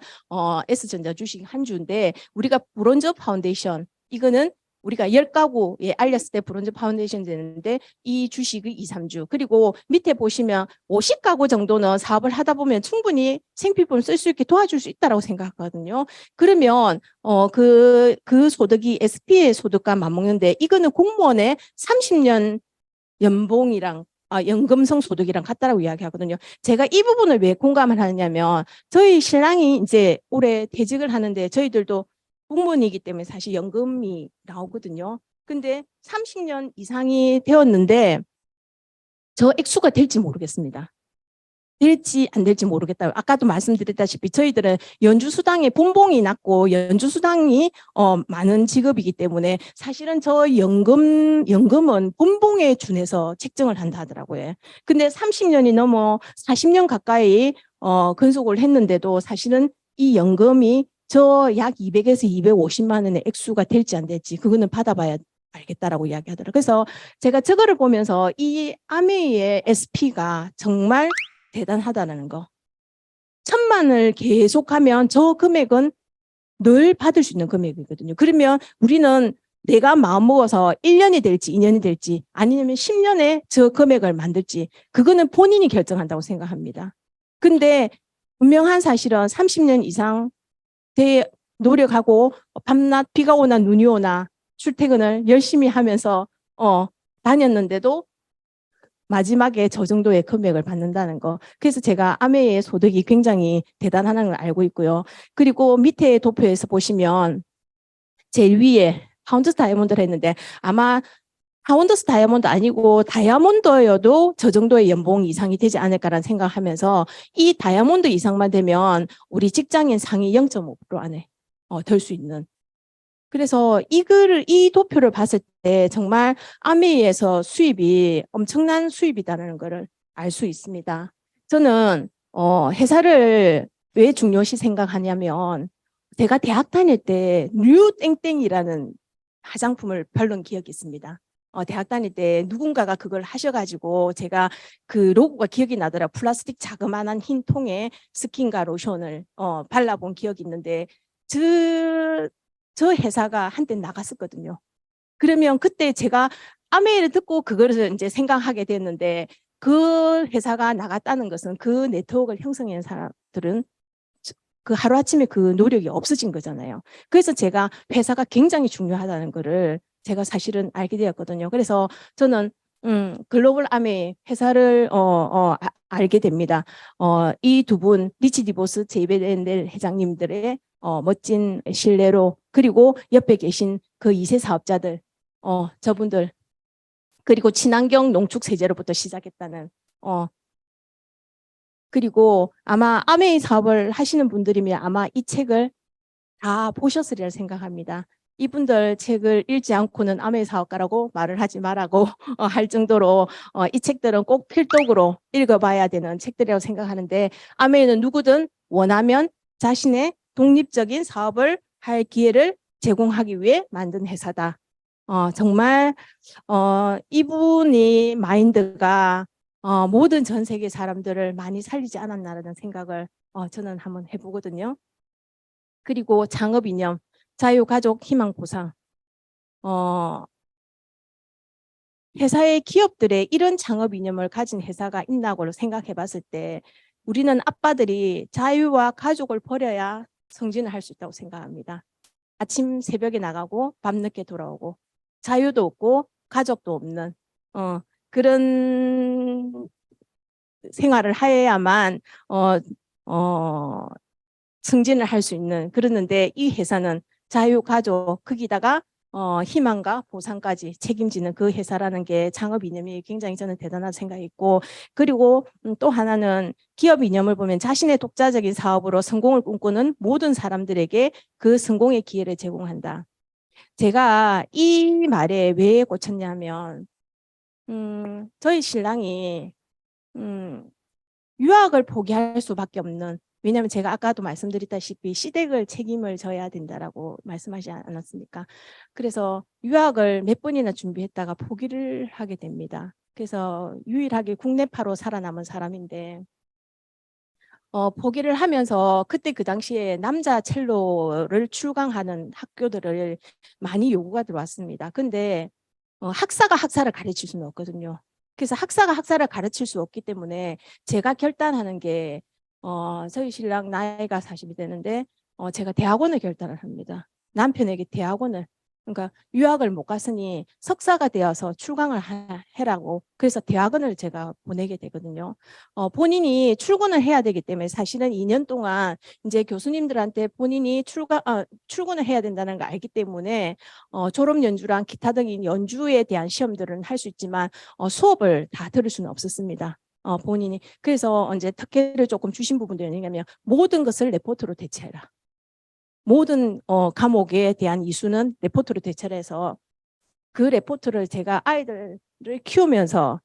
S전자 주식 한 주인데 우리가 브론즈 파운데이션 이거는 우리가 10가구에 알렸을 때 브론즈 파운데이션 되는데 이 주식이 2, 3주. 그리고 밑에 보시면 50가구 정도는 사업을 하다 보면 충분히 생필품 쓸 수 있게 도와줄 수 있다고 생각하거든요. 그러면 그 소득이 SP의 소득과 맞먹는데 이거는 공무원의 30년 연봉이랑 연금성 소득이랑 같다라고 이야기하거든요. 제가 이 부분을 왜 공감을 하느냐면 저희 신랑이 이제 올해 퇴직을 하는데 저희들도 공무원이기 때문에 사실 연금이 나오거든요. 근데 30년 이상이 되었는데 저 액수가 될지 모르겠습니다. 될지 안 될지 모르겠다. 아까도 말씀드렸다시피 저희들은 연주수당의 본봉이 낮고 연주수당이 많은 직업이기 때문에 사실은 저 연금은 본봉에 준해서 책정을 한다 하더라고요. 근데 30년이 넘어 40년 가까이 근속을 했는데도 사실은 이 연금이 저 약 200에서 250만 원의 액수가 될지 안 될지 그거는 받아봐야 알겠다라고 이야기하더라고요. 그래서 제가 저거를 보면서 이 아메이의 SP가 정말 대단하다는 거. 1,000만을 계속하면 저 금액은 늘 받을 수 있는 금액이거든요. 그러면 우리는 내가 마음먹어서 1년이 될지 2년이 될지 아니면 10년에 저 금액을 만들지 그거는 본인이 결정한다고 생각합니다. 근데 분명한 사실은 30년 이상 노력하고 밤낮 비가 오나 눈이 오나 출퇴근을 열심히 하면서 다녔는데도 마지막에 저 정도의 금액을 받는다는 거. 그래서 제가 아메의 소득이 굉장히 대단하다는 걸 알고 있고요. 그리고 밑에 도표에서 보시면 제일 위에 파운드스 다이아몬드를 했는데 아마 파운드스 다이아몬드 아니고 다이아몬드여도 저 정도의 연봉 이상이 되지 않을까라는 생각하면서 이 다이아몬드 이상만 되면 우리 직장인 상위 0.5% 안에 될 수 있는. 그래서 이 도표를 봤을 때 정말 아메이에서 수입이 엄청난 수입이다라는 것을 알 수 있습니다. 저는 회사를 왜 중요시 생각하냐면 제가 대학 다닐 때 뉴 땡땡이라는 화장품을 바른 기억이 있습니다. 대학 다닐 때 누군가가 그걸 하셔가지고 제가 그 로고가 기억이 나더라. 플라스틱 자그마한 흰 통에 스킨과 로션을 발라본 기억이 있는데 저 회사가 한때 나갔었거든요. 그러면 그때 제가 아메이를 듣고 그거를 이제 생각하게 됐는데 그 회사가 나갔다는 것은 그 네트워크를 형성한 사람들은 그 하루아침에 그 노력이 없어진 거잖아요. 그래서 제가 회사가 굉장히 중요하다는 거를 제가 사실은 알게 되었거든요. 그래서 저는 글로벌 아메이 회사를 알게 됩니다. 이 두 분 리치 디보스, 제이베 렌델 회장님들의 멋진 신뢰로 그리고 옆에 계신 그 2세 사업자들 저분들 그리고 친환경 농축 세제로부터 시작했다는 그리고 아마 아메이 사업을 하시는 분들이면 아마 이 책을 다 보셨으리라 생각합니다. 이분들 책을 읽지 않고는 아메이 사업가라고 말을 하지 말라고 할 정도로 이 책들은 꼭 필독으로 읽어봐야 되는 책들이라고 생각하는데 아메이는 누구든 원하면 자신의 독립적인 사업을 할 기회를 제공하기 위해 만든 회사다. 정말 이분이 마인드가 모든 전 세계 사람들을 많이 살리지 않았나라는 생각을 저는 한번 해보거든요. 그리고 창업 이념, 자유, 가족, 희망, 보상. 회사의 기업들의 이런 창업 이념을 가진 회사가 있나고 생각해 봤을 때 우리는 아빠들이 자유와 가족을 버려야 성진을 할 수 있다고 생각합니다. 아침 새벽에 나가고 밤늦게 돌아오고 자유도 없고 가족도 없는 그런 생활을 해야만 승진을 할 수 있는 그러는데 이 회사는 자유, 가족, 거기다가 희망과 보상까지 책임지는 그 회사라는 게 창업 이념이 굉장히 저는 대단하다고 생각했고 그리고 또 하나는 기업 이념을 보면 자신의 독자적인 사업으로 성공을 꿈꾸는 모든 사람들에게 그 성공의 기회를 제공한다. 제가 이 말에 왜 꽂혔냐면 저희 신랑이 유학을 포기할 수밖에 없는 왜냐하면 제가 아까도 말씀드렸다시피 시댁을 책임을 져야 된다라고 말씀하지 않았습니까? 그래서 유학을 몇 번이나 준비했다가 포기를 하게 됩니다. 그래서 유일하게 국내파로 살아남은 사람인데 포기를 하면서 그때 그 당시에 남자 첼로를 출강하는 학교들을 많이 요구가 들어왔습니다. 근데 학사가 학사를 가르칠 수는 없거든요. 그래서 학사가 학사를 가르칠 수 없기 때문에 제가 결단하는 게 저희 신랑 나이가 40이 되는데 제가 대학원을 결단을 합니다. 남편에게 대학원을 그러니까 유학을 못 갔으니 석사가 되어서 출강을 해라고 그래서 대학원을 제가 보내게 되거든요. 본인이 출근을 해야 되기 때문에 사실은 2년 동안 이제 교수님들한테 본인이 출근을 해야 된다는 걸 알기 때문에 졸업 연주랑 기타 등인 연주에 대한 시험들은 할 수 있지만 수업을 다 들을 수는 없었습니다. 본인이 그래서 이제 특혜를 조금 주신 부분도 있냐면 모든 것을 레포트로 대체해라. 모든 과목에 대한 이수는 레포트로 대체를 해서 그 레포트를 제가 아이들을 키우면서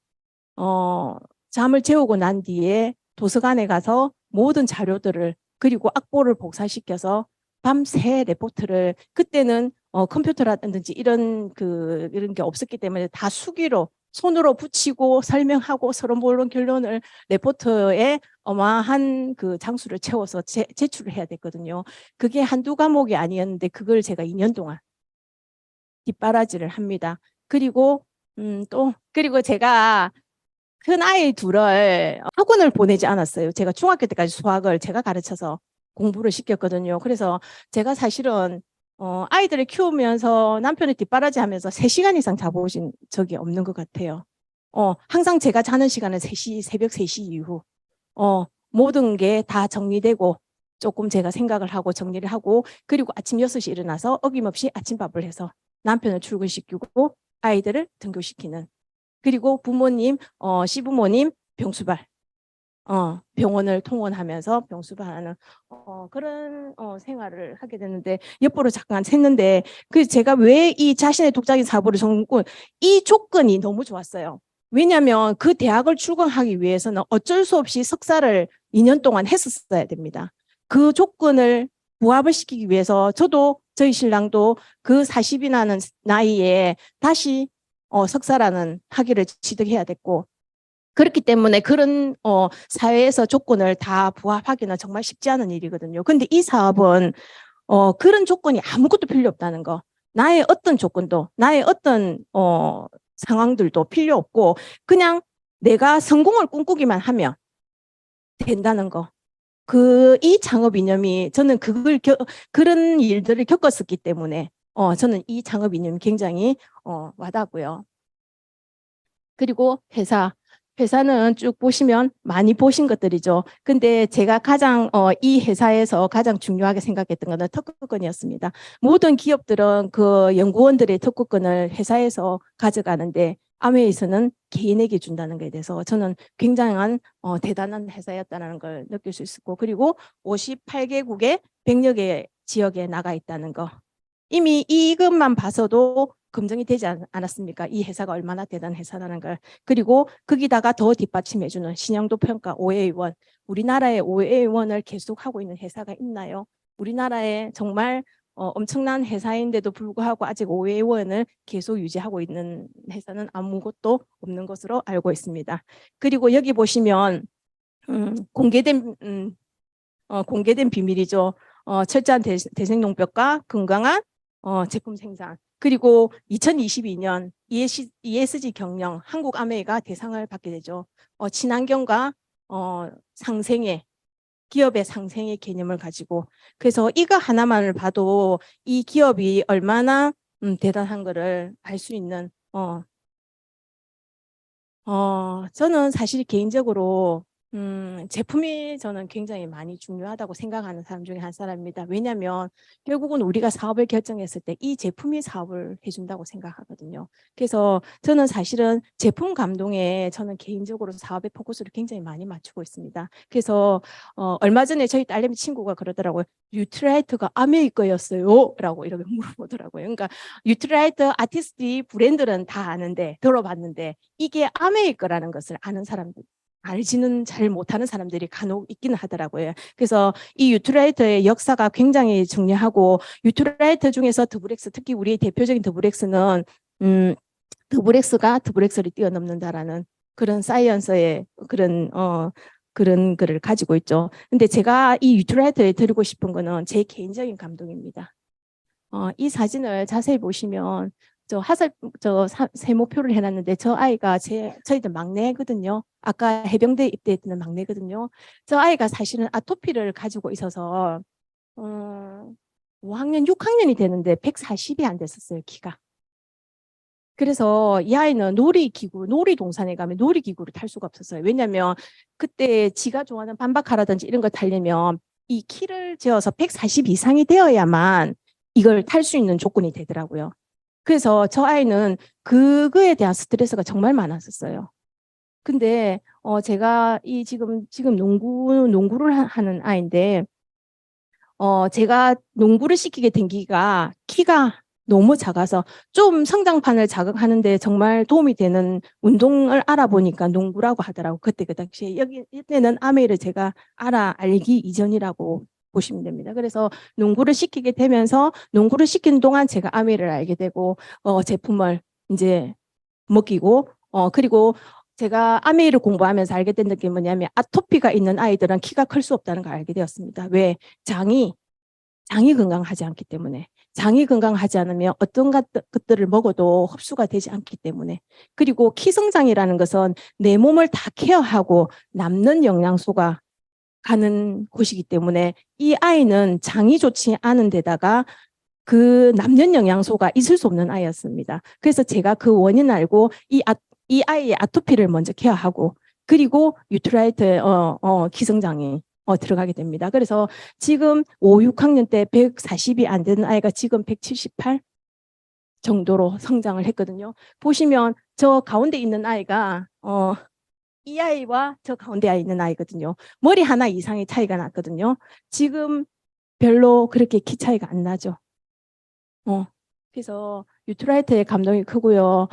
잠을 재우고 난 뒤에 도서관에 가서 모든 자료들을 그리고 악보를 복사시켜서 밤새 레포트를 그때는 컴퓨터라든지 이런 게 없었기 때문에 다 수기로 손으로 붙이고 설명하고 서로 모르는 결론을 레포트에 어마한 그 장수를 채워서 제출을 해야 됐거든요. 그게 한두 과목이 아니었는데 그걸 제가 2년 동안 뒷바라지를 합니다. 그리고 그리고 제가 큰 아이 둘을 학원을 보내지 않았어요. 제가 중학교 때까지 수학을 제가 가르쳐서 공부를 시켰거든요. 그래서 제가 사실은 아이들을 키우면서 남편의 뒷바라지 하면서 3시간 이상 자보신 적이 없는 것 같아요. 항상 제가 자는 시간은 3시, 새벽 3시 이후. 모든 게 다 정리되고 조금 제가 생각을 하고 정리를 하고 그리고 아침 6시 일어나서 어김없이 아침밥을 해서 남편을 출근시키고 아이들을 등교시키는 그리고 부모님, 시부모님 병수발, 병원을 통원하면서 병수발하는 그런 생활을 하게 됐는데 옆으로 잠깐 샜는데 그 제가 왜 이 자신의 독자적인 사고를 정했고 이 조건이 너무 좋았어요. 왜냐하면 그 대학을 출강하기 위해서는 어쩔 수 없이 석사를 2년 동안 했었어야 됩니다. 그 조건을 부합을 시키기 위해서 저도 저희 신랑도 그 40이라는 나이에 다시 석사라는 학위를 취득해야 됐고 그렇기 때문에 그런 사회에서 조건을 다 부합하기는 정말 쉽지 않은 일이거든요. 근데 이 사업은 그런 조건이 아무것도 필요 없다는 거. 나의 어떤 조건도 나의 어떤 상황들도 필요 없고 그냥 내가 성공을 꿈꾸기만 하면 된다는 거. 이 창업 이념이 저는 그런 일들을 겪었었기 때문에 저는 이 창업 이념이 굉장히 와닿고요. 그리고 회사는 쭉 보시면 많이 보신 것들이죠. 근데 제가 가장 이 회사에서 가장 중요하게 생각했던 것은 특허권이었습니다. 모든 기업들은 그 연구원들의 특허권을 회사에서 가져가는데 아메이에서는 개인에게 준다는 것에 대해서 저는 굉장한 대단한 회사였다는 걸 느낄 수 있었고 그리고 58개국의 100여 개 지역에 나가 있다는 거. 이미 이것만 봐서도 검증이 되지 않았습니까? 이 회사가 얼마나 대단한 회사라는 걸. 그리고 거기다가 더 뒷받침해주는 신영도 평가 OA1. 우리나라의 OA1을 계속하고 있는 회사가 있나요? 우리나라에 정말 엄청난 회사인데도 불구하고 아직 OA1을 계속 유지하고 있는 회사는 아무것도 없는 것으로 알고 있습니다. 그리고 여기 보시면 공개된 비밀이죠. 철저한 대생농법과 건강한 제품 생산. 그리고 2022년 ESG 경영 한국 아메이가 대상을 받게 되죠. 친환경과 기업의 상생의 개념을 가지고 그래서 이거 하나만을 봐도 이 기업이 얼마나 대단한 거를 알 수 있는 저는 사실 개인적으로 제품이 저는 굉장히 많이 중요하다고 생각하는 사람 중에 한 사람입니다. 왜냐하면 결국은 우리가 사업을 결정했을 때 이 제품이 사업을 해준다고 생각하거든요. 그래서 저는 사실은 제품 감동에 저는 개인적으로 사업의 포커스를 굉장히 많이 맞추고 있습니다. 그래서 얼마 전에 저희 딸내미 친구가 그러더라고요. 뉴트라이트가 아메이 거였어요? 라고 이렇게 물어보더라고요. 그러니까 뉴트라이트 아티스트 브랜드는 다 아는데 들어봤는데 이게 아메이 거라는 것을 아는 사람들 알지는 잘 못하는 사람들이 간혹 있기는 하더라고요. 그래서 이 유트라이트의 역사가 굉장히 중요하고 유트라이트 중에서 더블엑스 특히 우리의 대표적인 더블엑스는 더블엑스를 뛰어넘는다라는 그런 사이언스의 그런 글을 가지고 있죠. 근데 제가 이 유트라이트에 드리고 싶은 거는 제 개인적인 감동입니다. 이 사진을 자세히 보시면 세모표를 해놨는데 저 아이가 저희들 막내거든요. 아까 해병대 입대했던 막내거든요. 저 아이가 사실은 아토피를 가지고 있어서 5학년, 6학년이 되는데 140이 안 됐었어요, 키가. 그래서 이 아이는 놀이동산에 가면 놀이기구를 탈 수가 없었어요. 왜냐하면 그때 지가 좋아하는 반바카라든지 이런 걸 타려면 이 키를 재어서 140 이상이 되어야만 이걸 탈 수 있는 조건이 되더라고요. 그래서 저 아이는 그거에 대한 스트레스가 정말 많았었어요. 근데 제가 지금 농구를 하는 아이인데 제가 농구를 시키게 된 키가 너무 작아서 좀 성장판을 자극하는데 정말 도움이 되는 운동을 알아보니까 농구라고 하더라고. 그때 그 당시에 이때는 아메이를 제가 알기 이전이라고 보시면 됩니다. 그래서 농구를 시키게 되면서 농구를 시키는 동안 제가 아메이를 알게 되고 제품을 이제 먹이고 그리고 제가 아메이를 공부하면서 알게 된 게 뭐냐면 아토피가 있는 아이들은 키가 클 수 없다는 걸 알게 되었습니다. 왜? 장이 건강하지 않기 때문에. 장이 건강하지 않으면 어떤 것들을 먹어도 흡수가 되지 않기 때문에. 그리고 키성장이라는 것은 내 몸을 다 케어하고 남는 영양소가 가는 곳이기 때문에 이 아이는 장이 좋지 않은 데다가 그 남는 영양소가 있을 수 없는 아이였습니다. 그래서 제가 그 원인 알고 이 아이의 아토피를 먼저 케어하고 그리고 유트라이트 기성장애 들어가게 됩니다. 그래서 지금 5, 6학년 때 140이 안 되는 아이가 지금 178 정도로 성장을 했거든요. 보시면 저 가운데 있는 아이가 이 아이와 저 가운데 있는 아이거든요. 머리 하나 이상의 차이가 났거든요. 지금 별로 그렇게 키 차이가 안 나죠. 그래서 유트라이트의 감동이 크고요.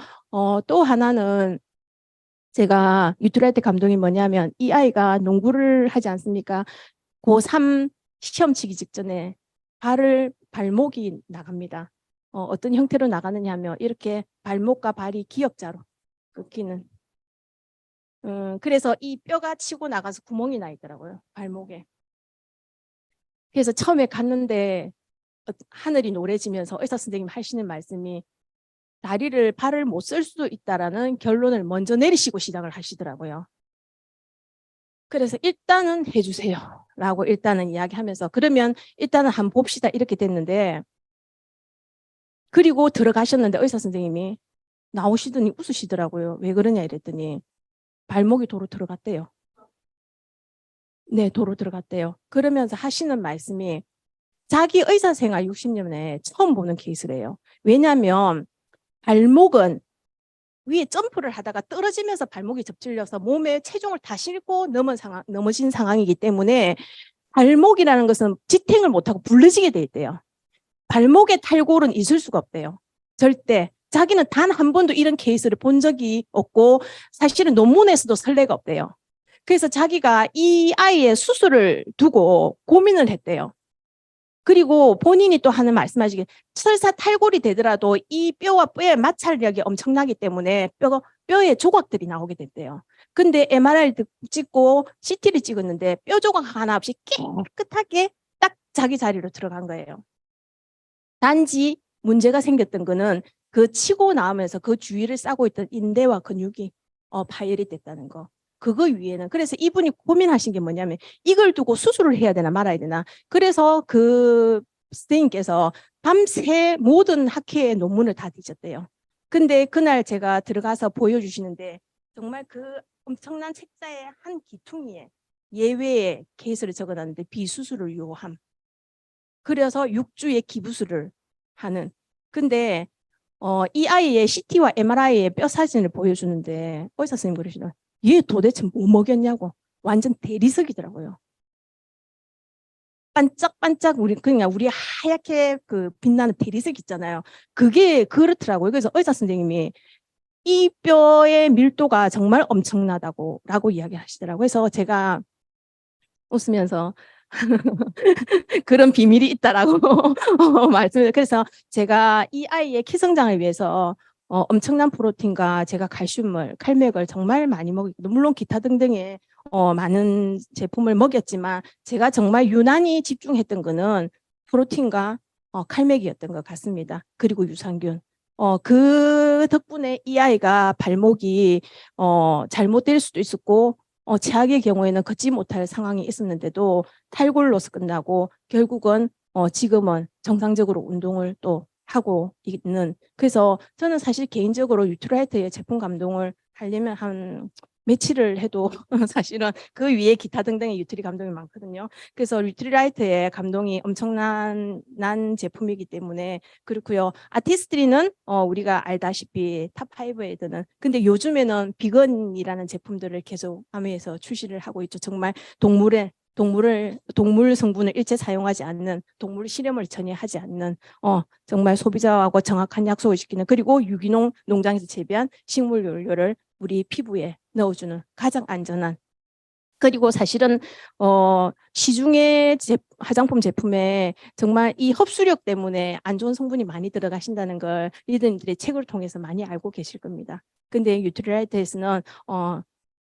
또 하나는 제가 유트라이트 감동이 뭐냐면 이 아이가 농구를 하지 않습니까? 고3 시험 치기 직전에 발목이 나갑니다. 어떤 형태로 나가느냐 하면 이렇게 발목과 발이 기역자로 꺾이는. 그래서 이 뼈가 치고 나가서 구멍이 나 있더라고요. 발목에. 그래서 처음에 갔는데 하늘이 노래지면서 의사 선생님 하시는 말씀이 발을 못 쓸 수도 있다라는 결론을 먼저 내리시고 시작을 하시더라고요. 그래서 일단은 해주세요 라고 일단은 이야기하면서 그러면 일단은 한번 봅시다 이렇게 됐는데 그리고 들어가셨는데 의사 선생님이 나오시더니 웃으시더라고요. 왜 그러냐 이랬더니 발목이 도로 들어갔대요. 네, 도로 들어갔대요. 그러면서 하시는 말씀이 자기 의사 생활 60년에 처음 보는 케이스래요. 왜냐하면 발목은 위에 점프를 하다가 떨어지면서 발목이 접질려서 몸에 체중을 다 싣고 넘어진 상황이기 때문에 발목이라는 것은 지탱을 못하고 불러지게 돼 있대요. 발목에 탈골은 있을 수가 없대요. 절대. 자기는 단 한 번도 이런 케이스를 본 적이 없고 사실은 논문에서도 선례가 없대요. 그래서 자기가 이 아이의 수술을 두고 고민을 했대요. 그리고 본인이 또 하는 말씀하시길 설사 탈골이 되더라도 이 뼈와 뼈의 마찰력이 엄청나기 때문에 뼈에 조각들이 나오게 됐대요. 근데 MRI를 찍고 CT를 찍었는데 뼈 조각 하나 없이 깨끗하게 딱 자기 자리로 들어간 거예요. 단지 문제가 생겼던 거는 그 치고 나오면서 그 주위를 싸고 있던 인대와 근육이 파열이 됐다는 거. 그거 위에는 그래서 이분이 고민하신 게 뭐냐면 이걸 두고 수술을 해야 되나 말아야 되나. 그래서 그 선생님께서 밤새 모든 학회의 논문을 다 뒤졌대요. 근데 그날 제가 들어가서 보여주시는데 정말 그 엄청난 책자의 한 기퉁이에 예외의 케이스를 적어놨는데 비수술을 요함. 그래서 6주의 기부술을 하는. 근데 이 아이의 CT와 MRI의 뼈 사진을 보여주는데 의사 선생님 그러시더라고요. 얘 도대체 뭐 먹였냐고. 완전 대리석이더라고요. 반짝반짝 우리 하얗게 그 빛나는 대리석 있잖아요. 그게 그렇더라고요. 그래서 의사 선생님이 이 뼈의 밀도가 정말 엄청나다고 라고 이야기하시더라고요. 그래서 제가 웃으면서 그런 비밀이 있다라고 말씀을. 그래서 제가 이 아이의 키 성장을 위해서 엄청난 프로틴과 제가 칼슘을, 칼맥을 정말 많이 먹고 물론 기타 등등의 많은 제품을 먹였지만 제가 정말 유난히 집중했던 거는 프로틴과 칼맥이었던 것 같습니다. 그리고 유산균. 그 덕분에 이 아이가 발목이 잘못될 수도 있었고 최악의 경우에는 걷지 못할 상황이 있었는데도 탈골로서 끝나고 결국은 지금은 정상적으로 운동을 또 하고 있는. 그래서 저는 사실 개인적으로 유트라이트의 제품 감동을 하려면 한 며칠을 해도 사실은 그 위에 기타 등등의 유트리 감동이 많거든요. 그래서 유트라이트의 감동이 엄청난 제품이기 때문에 그렇고요. 아티스트리는 우리가 알다시피 탑5에 드는. 근데 요즘에는 비건이라는 제품들을 계속 아메에서 출시를 하고 있죠. 정말 동물 성분을 일체 사용하지 않는, 동물 실험을 전혀 하지 않는 정말 소비자하고 정확한 약속을 지키는, 그리고 유기농 농장에서 재배한 식물 연료를 우리 피부에 넣어주는 가장 안전한 그리고 사실은 시중의 화장품 제품에 정말 이 흡수력 때문에 안 좋은 성분이 많이 들어가신다는 걸 리더님들의 책을 통해서 많이 알고 계실 겁니다. 근데 뉴트리라이트에서는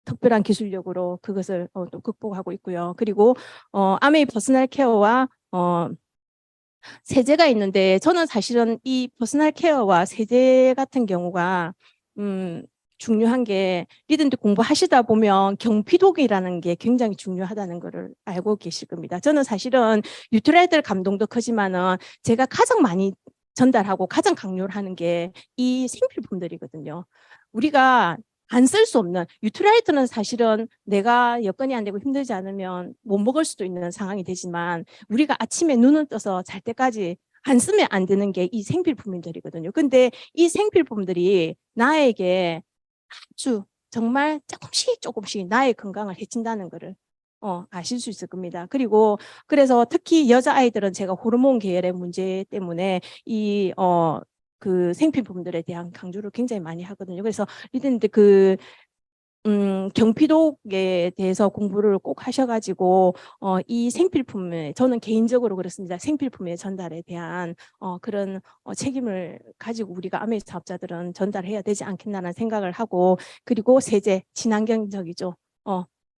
특별한 기술력으로 그것을 또 극복하고 있고요. 그리고 아메이 퍼스널 케어와 세제가 있는데, 저는 사실은 이 퍼스널 케어와 세제 같은 경우가 중요한 게, 리듬들 공부하시다 보면 경피독이라는 게 굉장히 중요하다는 것을 알고 계실 겁니다. 저는 사실은 뉴트라이트 감동도 크지만은 제가 가장 많이 전달하고 가장 강요를 하는 게 이 생필품들이거든요. 우리가 안 쓸 수 없는, 뉴트라이트는 사실은 내가 여건이 안 되고 힘들지 않으면 못 먹을 수도 있는 상황이 되지만, 우리가 아침에 눈을 떠서 잘 때까지 안 쓰면 안 되는 게 이 생필품들이거든요. 근데 이 생필품들이 나에게 아주 정말 조금씩 조금씩 나의 건강을 해친다는 것을 아실 수 있을 겁니다. 그리고 그래서 특히 여자아이들은 제가 호르몬 계열의 문제 때문에 그 생필품들에 대한 강조를 굉장히 많이 하거든요. 그래서 리더님들 경피독에 대해서 공부를 꼭 하셔가지고 이 생필품에, 저는 개인적으로 그렇습니다. 생필품의 전달에 대한 그런 책임을 가지고 우리가 아메이 사업자들은 전달해야 되지 않겠나라는 생각을 하고, 그리고 세제, 친환경적이죠.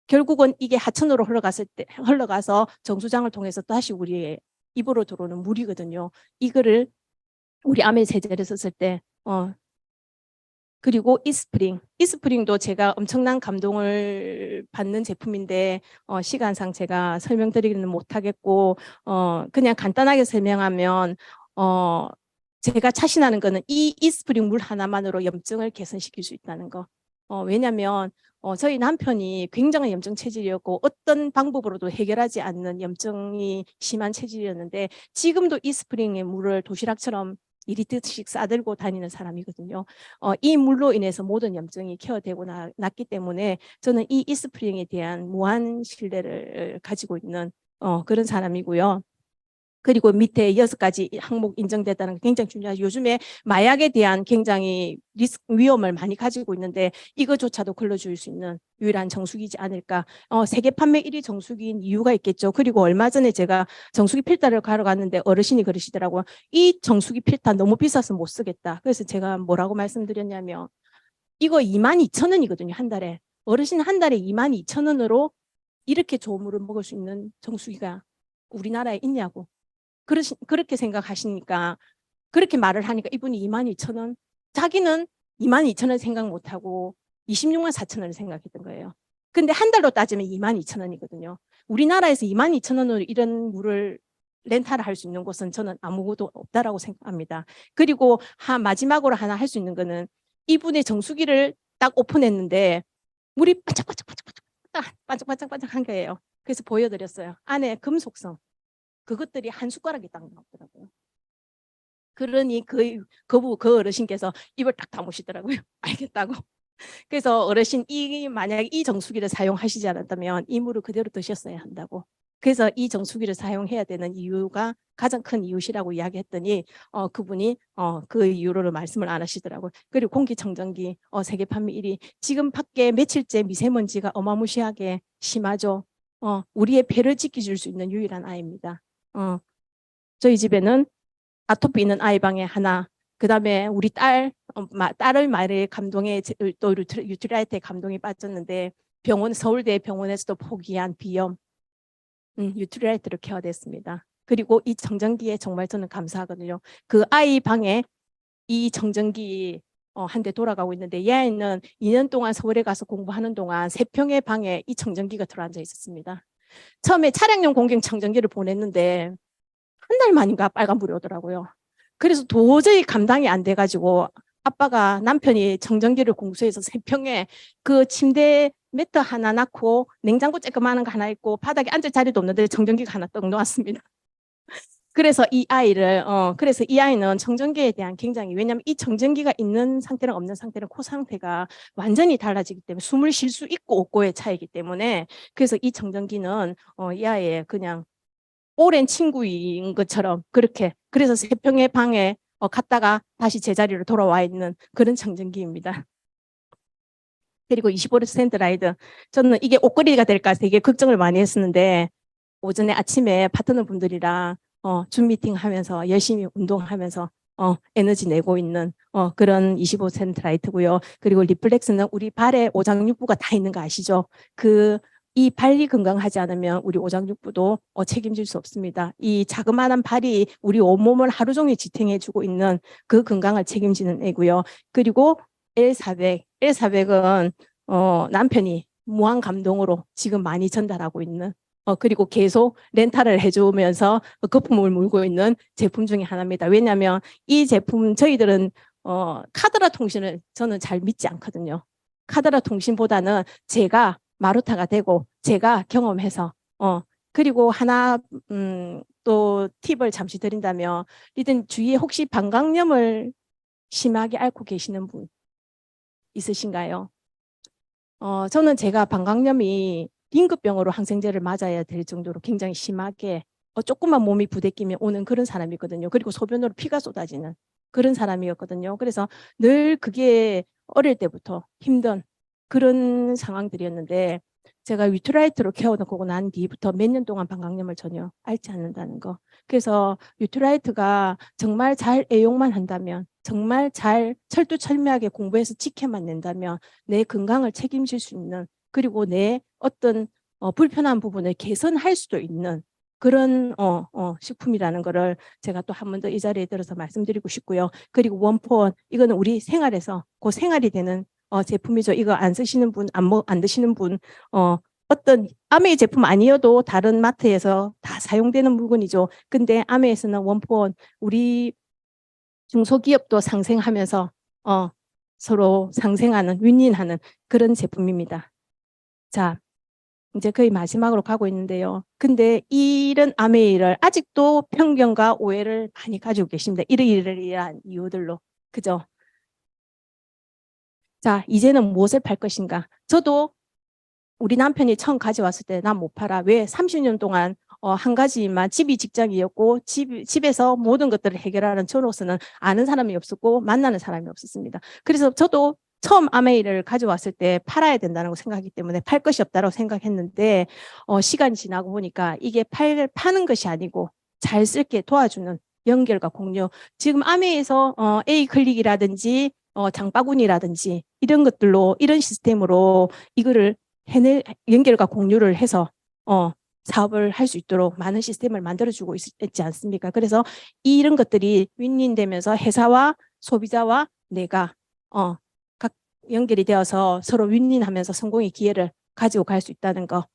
결국은 이게 하천으로 흘러가서 정수장을 통해서 다시 우리의 입으로 들어오는 물이거든요. 이거를 우리 아메이 세제를 썼을 때 그리고 이스프링도 제가 엄청난 감동을 받는 제품인데 시간상 제가 설명드리기는 못하겠고 그냥 간단하게 설명하면 제가 자신하는 거는 이 이스프링 물 하나만으로 염증을 개선시킬 수 있다는 거. 왜냐하면 저희 남편이 굉장한 염증 체질이었고 어떤 방법으로도 해결하지 않는 염증이 심한 체질이었는데, 지금도 이스프링의 물을 도시락처럼 2리터씩 싸들고 다니는 사람이거든요. 이 물로 인해서 모든 염증이 케어되고 났기 때문에 저는 이 이스프링에 대한 무한 신뢰를 가지고 있는 그런 사람이고요. 그리고 밑에 6가지 항목 인정됐다는 게 굉장히 중요하죠. 요즘에 마약에 대한 굉장히 위험을 많이 가지고 있는데 이거조차도 걸러줄 수 있는 유일한 정수기이지 않을까. 세계 판매 1위 정수기인 이유가 있겠죠. 그리고 얼마 전에 제가 정수기 필터를 가러 갔는데 어르신이 그러시더라고요. 이 정수기 필터 너무 비싸서 못 쓰겠다. 그래서 제가 뭐라고 말씀드렸냐면, 이거 22,000원이거든요, 한 달에. 어르신 한 달에 22,000원으로 이렇게 좋은 물을 먹을 수 있는 정수기가 우리나라에 있냐고. 그렇게 생각하시니까, 그렇게 말을 하니까 이분이 22,000원, 자기는 22,000원 생각 못하고 26만 4천 원을 생각했던 거예요. 근데 한 달로 따지면 22,000원이거든요. 우리나라에서 22,000원으로 이런 물을 렌탈을 할 수 있는 곳은 저는 아무것도 없다라고 생각합니다. 그리고 마지막으로 하나 할 수 있는 거는, 이분의 정수기를 딱 오픈했는데 물이 반짝반짝한 거예요. 그래서 보여드렸어요. 안에 금속성, 그것들이 한 숟가락이 딱 나오더라고요. 그러니 그 어르신께서 입을 딱 다무시더라고요. 알겠다고. 그래서 어르신, 만약에 이 정수기를 사용하시지 않았다면 이 물을 그대로 드셨어야 한다고. 그래서 이 정수기를 사용해야 되는 이유가 가장 큰 이유시라고 이야기했더니 그분이 그 이유로 말씀을 안 하시더라고요. 그리고 공기청정기 세계 판매 1위. 지금 밖에 며칠째 미세먼지가 어마무시하게 심하죠. 우리의 폐를 지켜줄 수 있는 유일한 아이입니다. 저희 집에는 아토피 있는 아이 방에 하나, 그다음에 우리 딸의 말에 감동에, 또 유트라이트에 감동이 빠졌는데, 서울대 병원에서도 포기한 비염, 유트라이트로 케어됐습니다. 그리고 이 청정기에 정말 저는 감사하거든요. 그 아이 방에 이 청정기 한 대 돌아가고 있는데, 이 아이는 2년 동안 서울에 가서 공부하는 동안 3평의 방에 이 청정기가 들어앉아 있었습니다. 처음에 차량용 공경 청정기를 보냈는데 한 달 만인가 빨간불이 오더라고요. 그래서 도저히 감당이 안 돼가지고 남편이 청정기를 공수해서 3평에 그 침대 매트 하나 놨고 냉장고 쬐끄마한 거 하나 있고 바닥에 앉을 자리도 없는데 청정기가 하나 떡 놓았습니다. 그래서 그래서 이 아이는 청정기에 대한 굉장히, 왜냐하면 이 청정기가 있는 상태랑 없는 상태는 코 상태가 완전히 달라지기 때문에, 숨을 쉴 수 있고 없고의 차이기 때문에, 그래서 이 청정기는 이 아이의 그냥 오랜 친구인 것처럼 그렇게, 그래서 3평의 방에 갔다가 다시 제자리로 돌아와 있는 그런 청정기입니다. 그리고 25% 라이드. 저는 이게 옷걸이가 될까 되게 걱정을 많이 했었는데 오전에 아침에 파트너 분들이랑 줌 미팅 하면서 열심히 운동하면서 에너지 내고 있는 그런 25% 라이트고요. 그리고 리플렉스는 우리 발에 오장육부가 다 있는 거 아시죠? 이 발이 건강하지 않으면 우리 오장육부도 책임질 수 없습니다. 이 자그마한 발이 우리 온몸을 하루 종일 지탱해주고 있는 그 건강을 책임지는 애고요. 그리고 L400은 남편이 무한 감동으로 지금 많이 전달하고 있는 그리고 계속 렌탈을 해주면서 거품을 물고 있는 제품 중에 하나입니다. 왜냐하면 이 제품 저희들은 카드라 통신을 저는 잘 믿지 않거든요. 카드라 통신보다는 제가 마루타가 되고 제가 경험해서 그리고 하나 또 팁을 잠시 드린다면 리든 주위에 혹시 방광염을 심하게 앓고 계시는 분 있으신가요? 저는 제가 방광염이 빙급병으로 항생제를 맞아야 될 정도로 굉장히 심하게 조금만 몸이 부대끼면 오는 그런 사람이거든요. 그리고 소변으로 피가 쏟아지는 그런 사람이었거든요. 그래서 늘 그게 어릴 때부터 힘든 그런 상황들이었는데 제가 위트라이트로 케어놓고 난 뒤부터 몇 년 동안 방광염을 전혀 앓지 않는다는 거. 그래서 위트라이트가 정말 잘 애용만 한다면 정말 잘 철두철미하게 공부해서 지켜만 낸다면 내 건강을 책임질 수 있는 그리고 내 어떤 불편한 부분을 개선할 수도 있는 그런 식품이라는 거를 제가 또 한 번 더 이 자리에 들어서 말씀드리고 싶고요. 그리고 원포원 이거는 우리 생활에서 그 생활이 되는 제품이죠. 이거 안 쓰시는 분, 안 드시는 분 어떤 아메이 제품 아니어도 다른 마트에서 다 사용되는 물건이죠. 근데 아메이에서는 원포원 우리 중소기업도 상생하면서 서로 상생하는 윈윈하는 그런 제품입니다. 자, 이제 거의 마지막으로 가고 있는데요. 근데 이런 아메이를 아직도 편견과 오해를 많이 가지고 계십니다. 이러이러이러한 이유들로. 그죠? 자, 이제는 무엇을 팔 것인가? 저도 우리 남편이 처음 가져왔을 때 난 못 팔아. 왜? 30년 동안 한 가지만 집이 직장이었고 집에서 모든 것들을 해결하는 저로서는 아는 사람이 없었고 만나는 사람이 없었습니다. 그래서 저도 처음 아메이를 가져왔을 때 팔아야 된다는 거 생각하기 때문에 팔 것이 없다고 생각했는데 시간이 지나고 보니까 이게 파는 것이 아니고 잘 쓸게 도와주는 연결과 공유. 지금 아메이에서 A클릭이라든지 장바구니라든지 이런 것들로 이런 시스템으로 이거를 연결과 공유를 해서 사업을 할 수 있도록 많은 시스템을 만들어주고 있지 않습니까? 그래서 이런 것들이 윈윈되면서 회사와 소비자와 내가 각 연결이 되어서 서로 윈윈하면서 성공의 기회를 가지고 갈 수 있다는 거.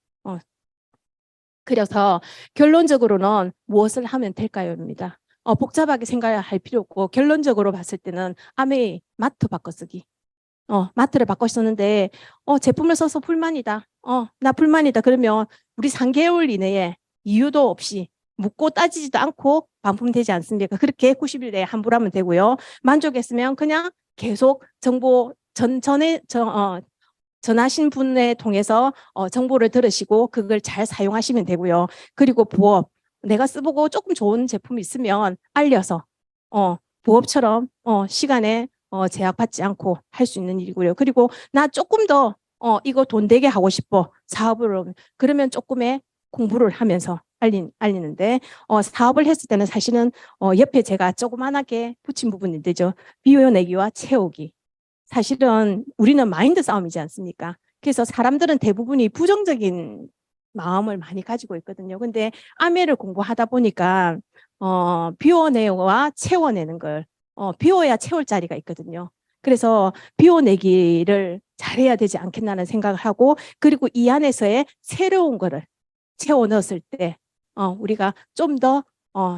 그래서 결론적으로는 무엇을 하면 될까요?입니다. 복잡하게 생각할 필요 없고 결론적으로 봤을 때는 아메이 마트 바꿔쓰기. 마트를 바꿔 썼는데 제품을 써서 불만이다. 나 불만이다. 그러면 우리 3개월 이내에 이유도 없이 묻고 따지지도 않고 반품되지 않습니까? 그렇게 90일 내에 환불하면 되고요. 만족했으면 그냥 계속 정보 전하신 분에 통해서 정보를 들으시고 그걸 잘 사용하시면 되고요. 그리고 부업 내가 써보고 조금 좋은 제품이 있으면 알려서 부업처럼 시간에 제약받지 않고 할 수 있는 일이고요. 그리고 나 조금 더 이거 돈 되게 하고 싶어 사업을 그러면 조금의 공부를 하면서 알리는데 사업을 했을 때는 사실은 옆에 제가 조그만하게 붙인 부분이 되죠. 비워내기와 채우기. 사실은 우리는 마인드 싸움이지 않습니까? 그래서 사람들은 대부분이 부정적인 마음을 많이 가지고 있거든요. 근데 아메를 공부하다 보니까 비워내와 채워내는 걸 비워야 채울 자리가 있거든요. 그래서 비워내기를 잘해야 되지 않겠나는 생각을 하고 그리고 이 안에서의 새로운 거를 채워 넣었을 때 우리가 좀 더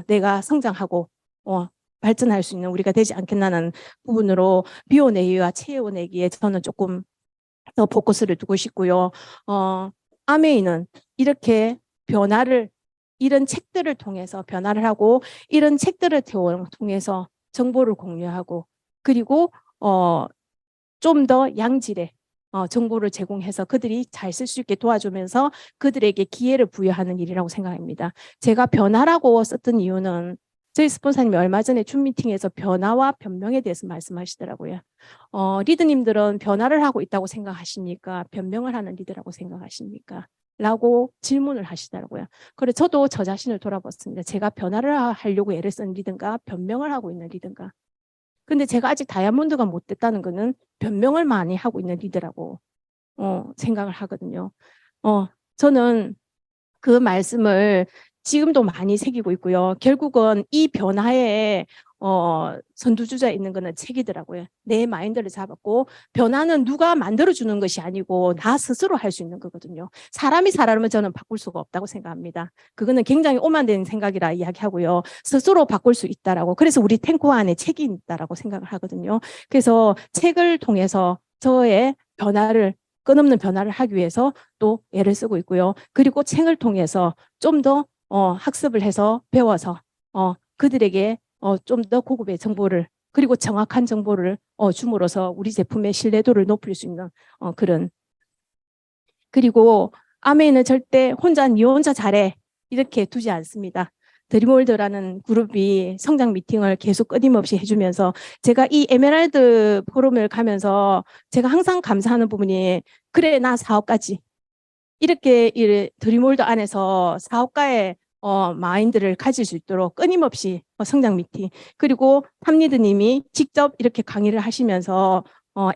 내가 성장하고 발전할 수 있는 우리가 되지 않겠나는 부분으로 비워내기와 채워내기에 저는 조금 더 포커스를 두고 싶고요. 아메이는 이렇게 변화를 이런 책들을 통해서 변화를 하고 이런 책들을 통해서 정보를 공유하고 그리고 좀 더 양질의 정보를 제공해서 그들이 잘 쓸 수 있게 도와주면서 그들에게 기회를 부여하는 일이라고 생각합니다. 제가 변화라고 썼던 이유는 저희 스폰서님이 얼마 전에 줌 미팅에서 변화와 변명에 대해서 말씀하시더라고요. 리더님들은 변화를 하고 있다고 생각하십니까? 변명을 하는 리더라고 생각하십니까? 라고 질문을 하시더라고요. 그래서 저도 저 자신을 돌아봤습니다. 제가 변화를 하려고 애를 쓴 리든가 변명을 하고 있는 리든가. 근데 제가 아직 다이아몬드가 못 됐다는 거는 변명을 많이 하고 있는 리더라고 생각을 하거든요. 저는 그 말씀을 지금도 많이 새기고 있고요. 결국은 이 변화에 선두주자에 있는 거는 책이더라고요. 내 마인드를 잡았고 변화는 누가 만들어주는 것이 아니고 나 스스로 할 수 있는 거거든요. 사람이 사람을 저는 바꿀 수가 없다고 생각합니다. 그거는 굉장히 오만된 생각이라 이야기하고요. 스스로 바꿀 수 있다라고. 그래서 우리 탱고 안에 책이 있다라고 생각을 하거든요. 그래서 책을 통해서 저의 변화를 끊없는 변화를 하기 위해서 또 애를 쓰고 있고요. 그리고 책을 통해서 좀 더 학습을 해서 배워서 그들에게 좀 더 고급의 정보를 그리고 정확한 정보를 줌으로써 우리 제품의 신뢰도를 높일 수 있는 그런. 그리고 아메이는 절대 혼자 니 혼자 잘해 이렇게 두지 않습니다. 드림월드라는 그룹이 성장 미팅을 계속 끊임없이 해주면서 제가 이 에메랄드 포럼을 가면서 제가 항상 감사하는 부분이 그래 나 사업가지 이렇게 드림월드 안에서 사업가의 마인드를 가질 수 있도록 끊임없이 성장 미팅 그리고 탑리드님이 직접 이렇게 강의를 하시면서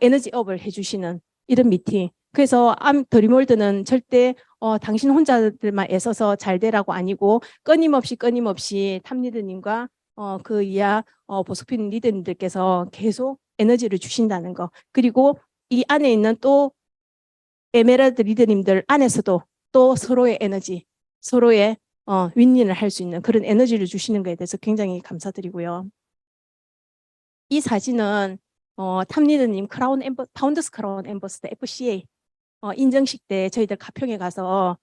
에너지업을 해주시는 이런 미팅. 그래서 드림월드는 절대 당신 혼자들만 애써서 잘 되라고 아니고 끊임없이 탑리드님과 그 이하 보스핀 리더님들께서 계속 에너지를 주신다는 거. 그리고 이 안에 있는 또 에메랄드 리더님들 안에서도 또 서로의 에너지, 서로의 윈윈을 할 수 있는 그런 에너지를 주시는 것에 대해서 굉장히 감사드리고요. 이 사진은 탑리더님 파운더스 크라운 엠버스더 FCA 인정식 때 저희들 가평에 가서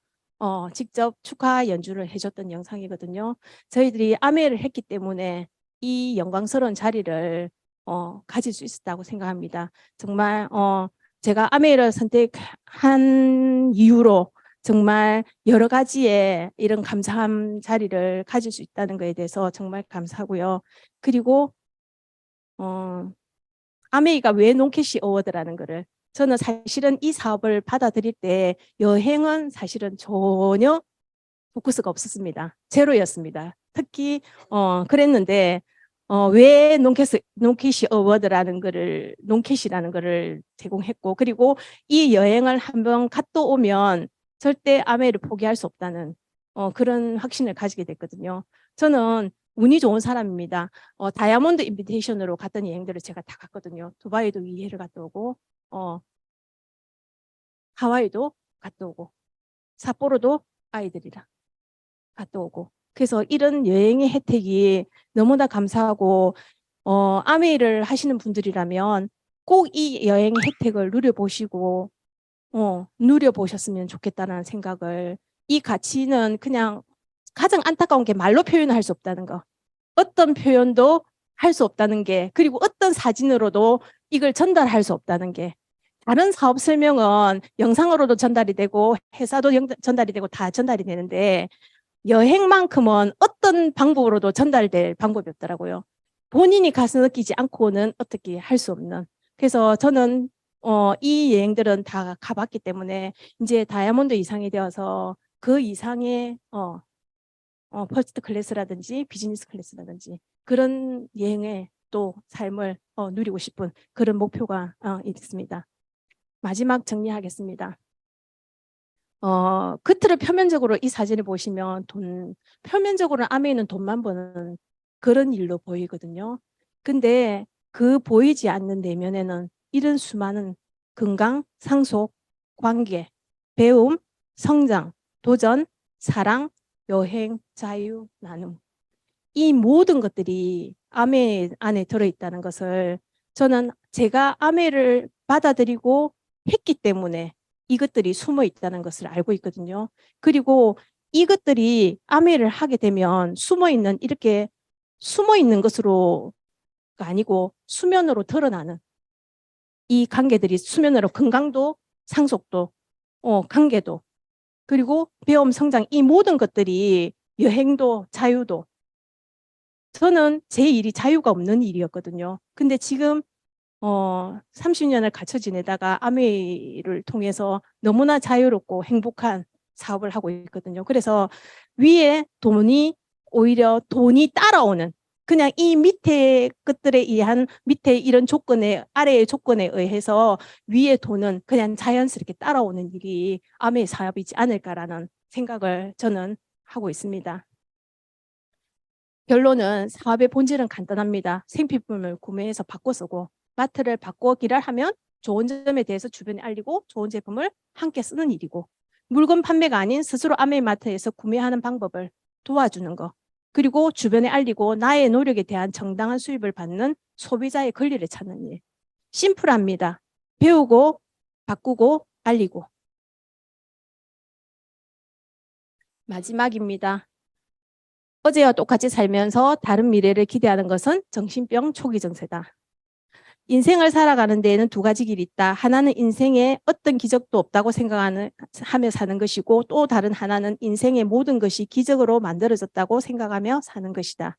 직접 축하 연주를 해줬던 영상이거든요. 저희들이 아메를 했기 때문에 이 영광스러운 자리를 가질 수 있었다고 생각합니다. 정말 제가 아메를 선택한 이유로 정말 여러 가지의 이런 감사한 자리를 가질 수 있다는 것에 대해서 정말 감사하고요. 그리고 아메이가 왜 논캐시 어워드라는 거를 저는 사실은 이 사업을 받아들일 때 여행은 사실은 전혀 포커스가 없었습니다. 제로였습니다. 특히 그랬는데 왜 논캐시 어워드라는 거를 논캐시라는 거를 제공했고 그리고 이 여행을 한번 갔다 오면 절대 아메이를 포기할 수 없다는 그런 확신을 가지게 됐거든요. 저는 운이 좋은 사람입니다. 다이아몬드 인비테이션으로 갔던 여행들을 제가 다 갔거든요. 두바이도 2회를 갔다 오고 하와이도 갔다 오고 삿포로도 아이들이랑 갔다 오고 그래서 이런 여행의 혜택이 너무나 감사하고 아메이를 하시는 분들이라면 꼭 이 여행의 혜택을 누려보시고 누려보셨으면 좋겠다는 생각을 이 가치는 그냥 가장 안타까운 게 말로 표현할 수 없다는 거. 어떤 표현도 할 수 없다는 게 그리고 어떤 사진으로도 이걸 전달할 수 없다는 게 다른 사업 설명은 영상으로도 전달이 되고 회사도 전달이 되고 다 전달이 되는데 여행만큼은 어떤 방법으로도 전달될 방법이 없더라고요. 본인이 가서 느끼지 않고는 어떻게 할 수 없는. 그래서 저는 이 여행들은 다 가봤기 때문에 이제 다이아몬드 이상이 되어서 그 이상의 퍼스트 클래스라든지 비즈니스 클래스라든지 그런 여행의 또 삶을 누리고 싶은 그런 목표가 있습니다. 마지막 정리하겠습니다. 겉으로 표면적으로 이 사진을 보시면 표면적으로는 아메이는 돈만 버는 그런 일로 보이거든요. 근데 그 보이지 않는 내면에는 이런 수많은 건강, 상속, 관계, 배움, 성장, 도전, 사랑, 여행, 자유, 나눔 이 모든 것들이 아메 안에 들어있다는 것을 저는 제가 아메를 받아들이고 했기 때문에 이것들이 숨어 있다는 것을 알고 있거든요. 그리고 이것들이 아메를 하게 되면 이렇게 숨어 있는 것으로가 아니고 수면으로 드러나는 이 관계들이 수면으로 건강도 상속도 관계도 그리고 배움 성장 이 모든 것들이 여행도 자유도 저는 제 일이 자유가 없는 일이었거든요. 근데 지금 30년을 갇혀 지내다가 아메이를 통해서 너무나 자유롭고 행복한 사업을 하고 있거든요. 그래서 위에 오히려 돈이 따라오는, 그냥 이 밑에 것들에 의한 밑에 이런 조건에, 아래의 조건에 의해서 위에 돈은 그냥 자연스럽게 따라오는 일이 아메이 사업이지 않을까라는 생각을 저는 하고 있습니다. 결론은 사업의 본질은 간단합니다. 생필품을 구매해서 바꿔 쓰고 마트를 바꾸기를 하면 좋은 점에 대해서 주변에 알리고 좋은 제품을 함께 쓰는 일이고, 물건 판매가 아닌 스스로 아메이마트에서 구매하는 방법을 도와주는 거, 그리고 주변에 알리고 나의 노력에 대한 정당한 수입을 받는 소비자의 권리를 찾는 일. 심플합니다. 배우고 바꾸고 알리고. 마지막입니다. 어제와 똑같이 살면서 다른 미래를 기대하는 것은 정신병 초기 증세다. 인생을 살아가는 데에는 두 가지 길이 있다. 하나는 인생에 어떤 기적도 없다고 생각하며 사는 것이고, 또 다른 하나는 인생의 모든 것이 기적으로 만들어졌다고 생각하며 사는 것이다.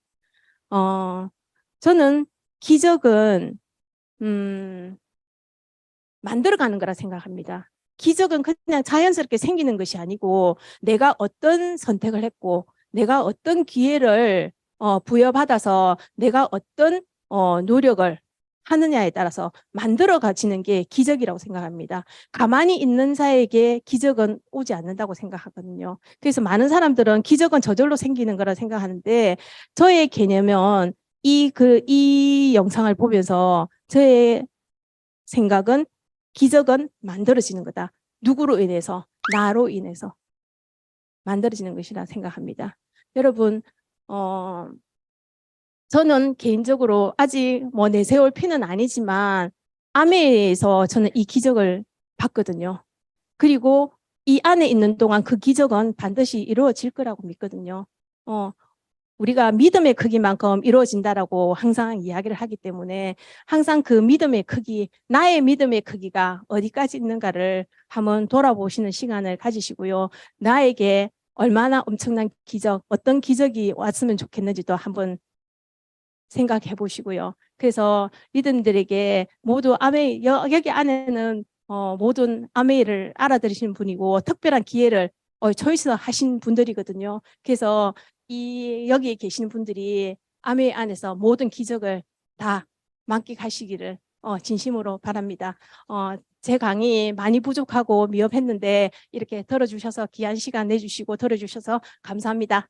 저는 기적은 만들어가는 거라 생각합니다. 기적은 그냥 자연스럽게 생기는 것이 아니고, 내가 어떤 선택을 했고 내가 어떤 기회를 부여받아서 내가 어떤 노력을 하느냐에 따라서 만들어 가지는 게 기적이라고 생각합니다. 가만히 있는 자에게 기적은 오지 않는다고 생각하거든요. 그래서 많은 사람들은 기적은 저절로 생기는 거라 생각하는데, 저의 개념은 이 영상을 보면서 저의 생각은, 기적은 만들어지는 거다. 누구로 인해서? 나로 인해서 만들어지는 것이라 생각합니다. 여러분, 저는 개인적으로 아직 뭐 내세울 피는 아니지만 아메에서 저는 이 기적을 봤거든요. 그리고 이 안에 있는 동안 그 기적은 반드시 이루어질 거라고 믿거든요. 우리가 믿음의 크기만큼 이루어진다라고 항상 이야기를 하기 때문에, 항상 그 믿음의 크기, 나의 믿음의 크기가 어디까지 있는가를 한번 돌아보시는 시간을 가지시고요. 나에게 얼마나 엄청난 기적, 어떤 기적이 왔으면 좋겠는지도 한번 생각해 보시고요. 그래서 리더들에게 모두 여기 안에는 모든 아메이를 알아들으시는 분이고 특별한 기회를 초이스 하신 분들이거든요. 그래서 여기에 계시는 분들이 아메이 안에서 모든 기적을 다 만끽하시기를 진심으로 바랍니다. 제 강의 많이 부족하고 미흡했는데 이렇게 들어주셔서 귀한 시간 내주시고 들어주셔서 감사합니다.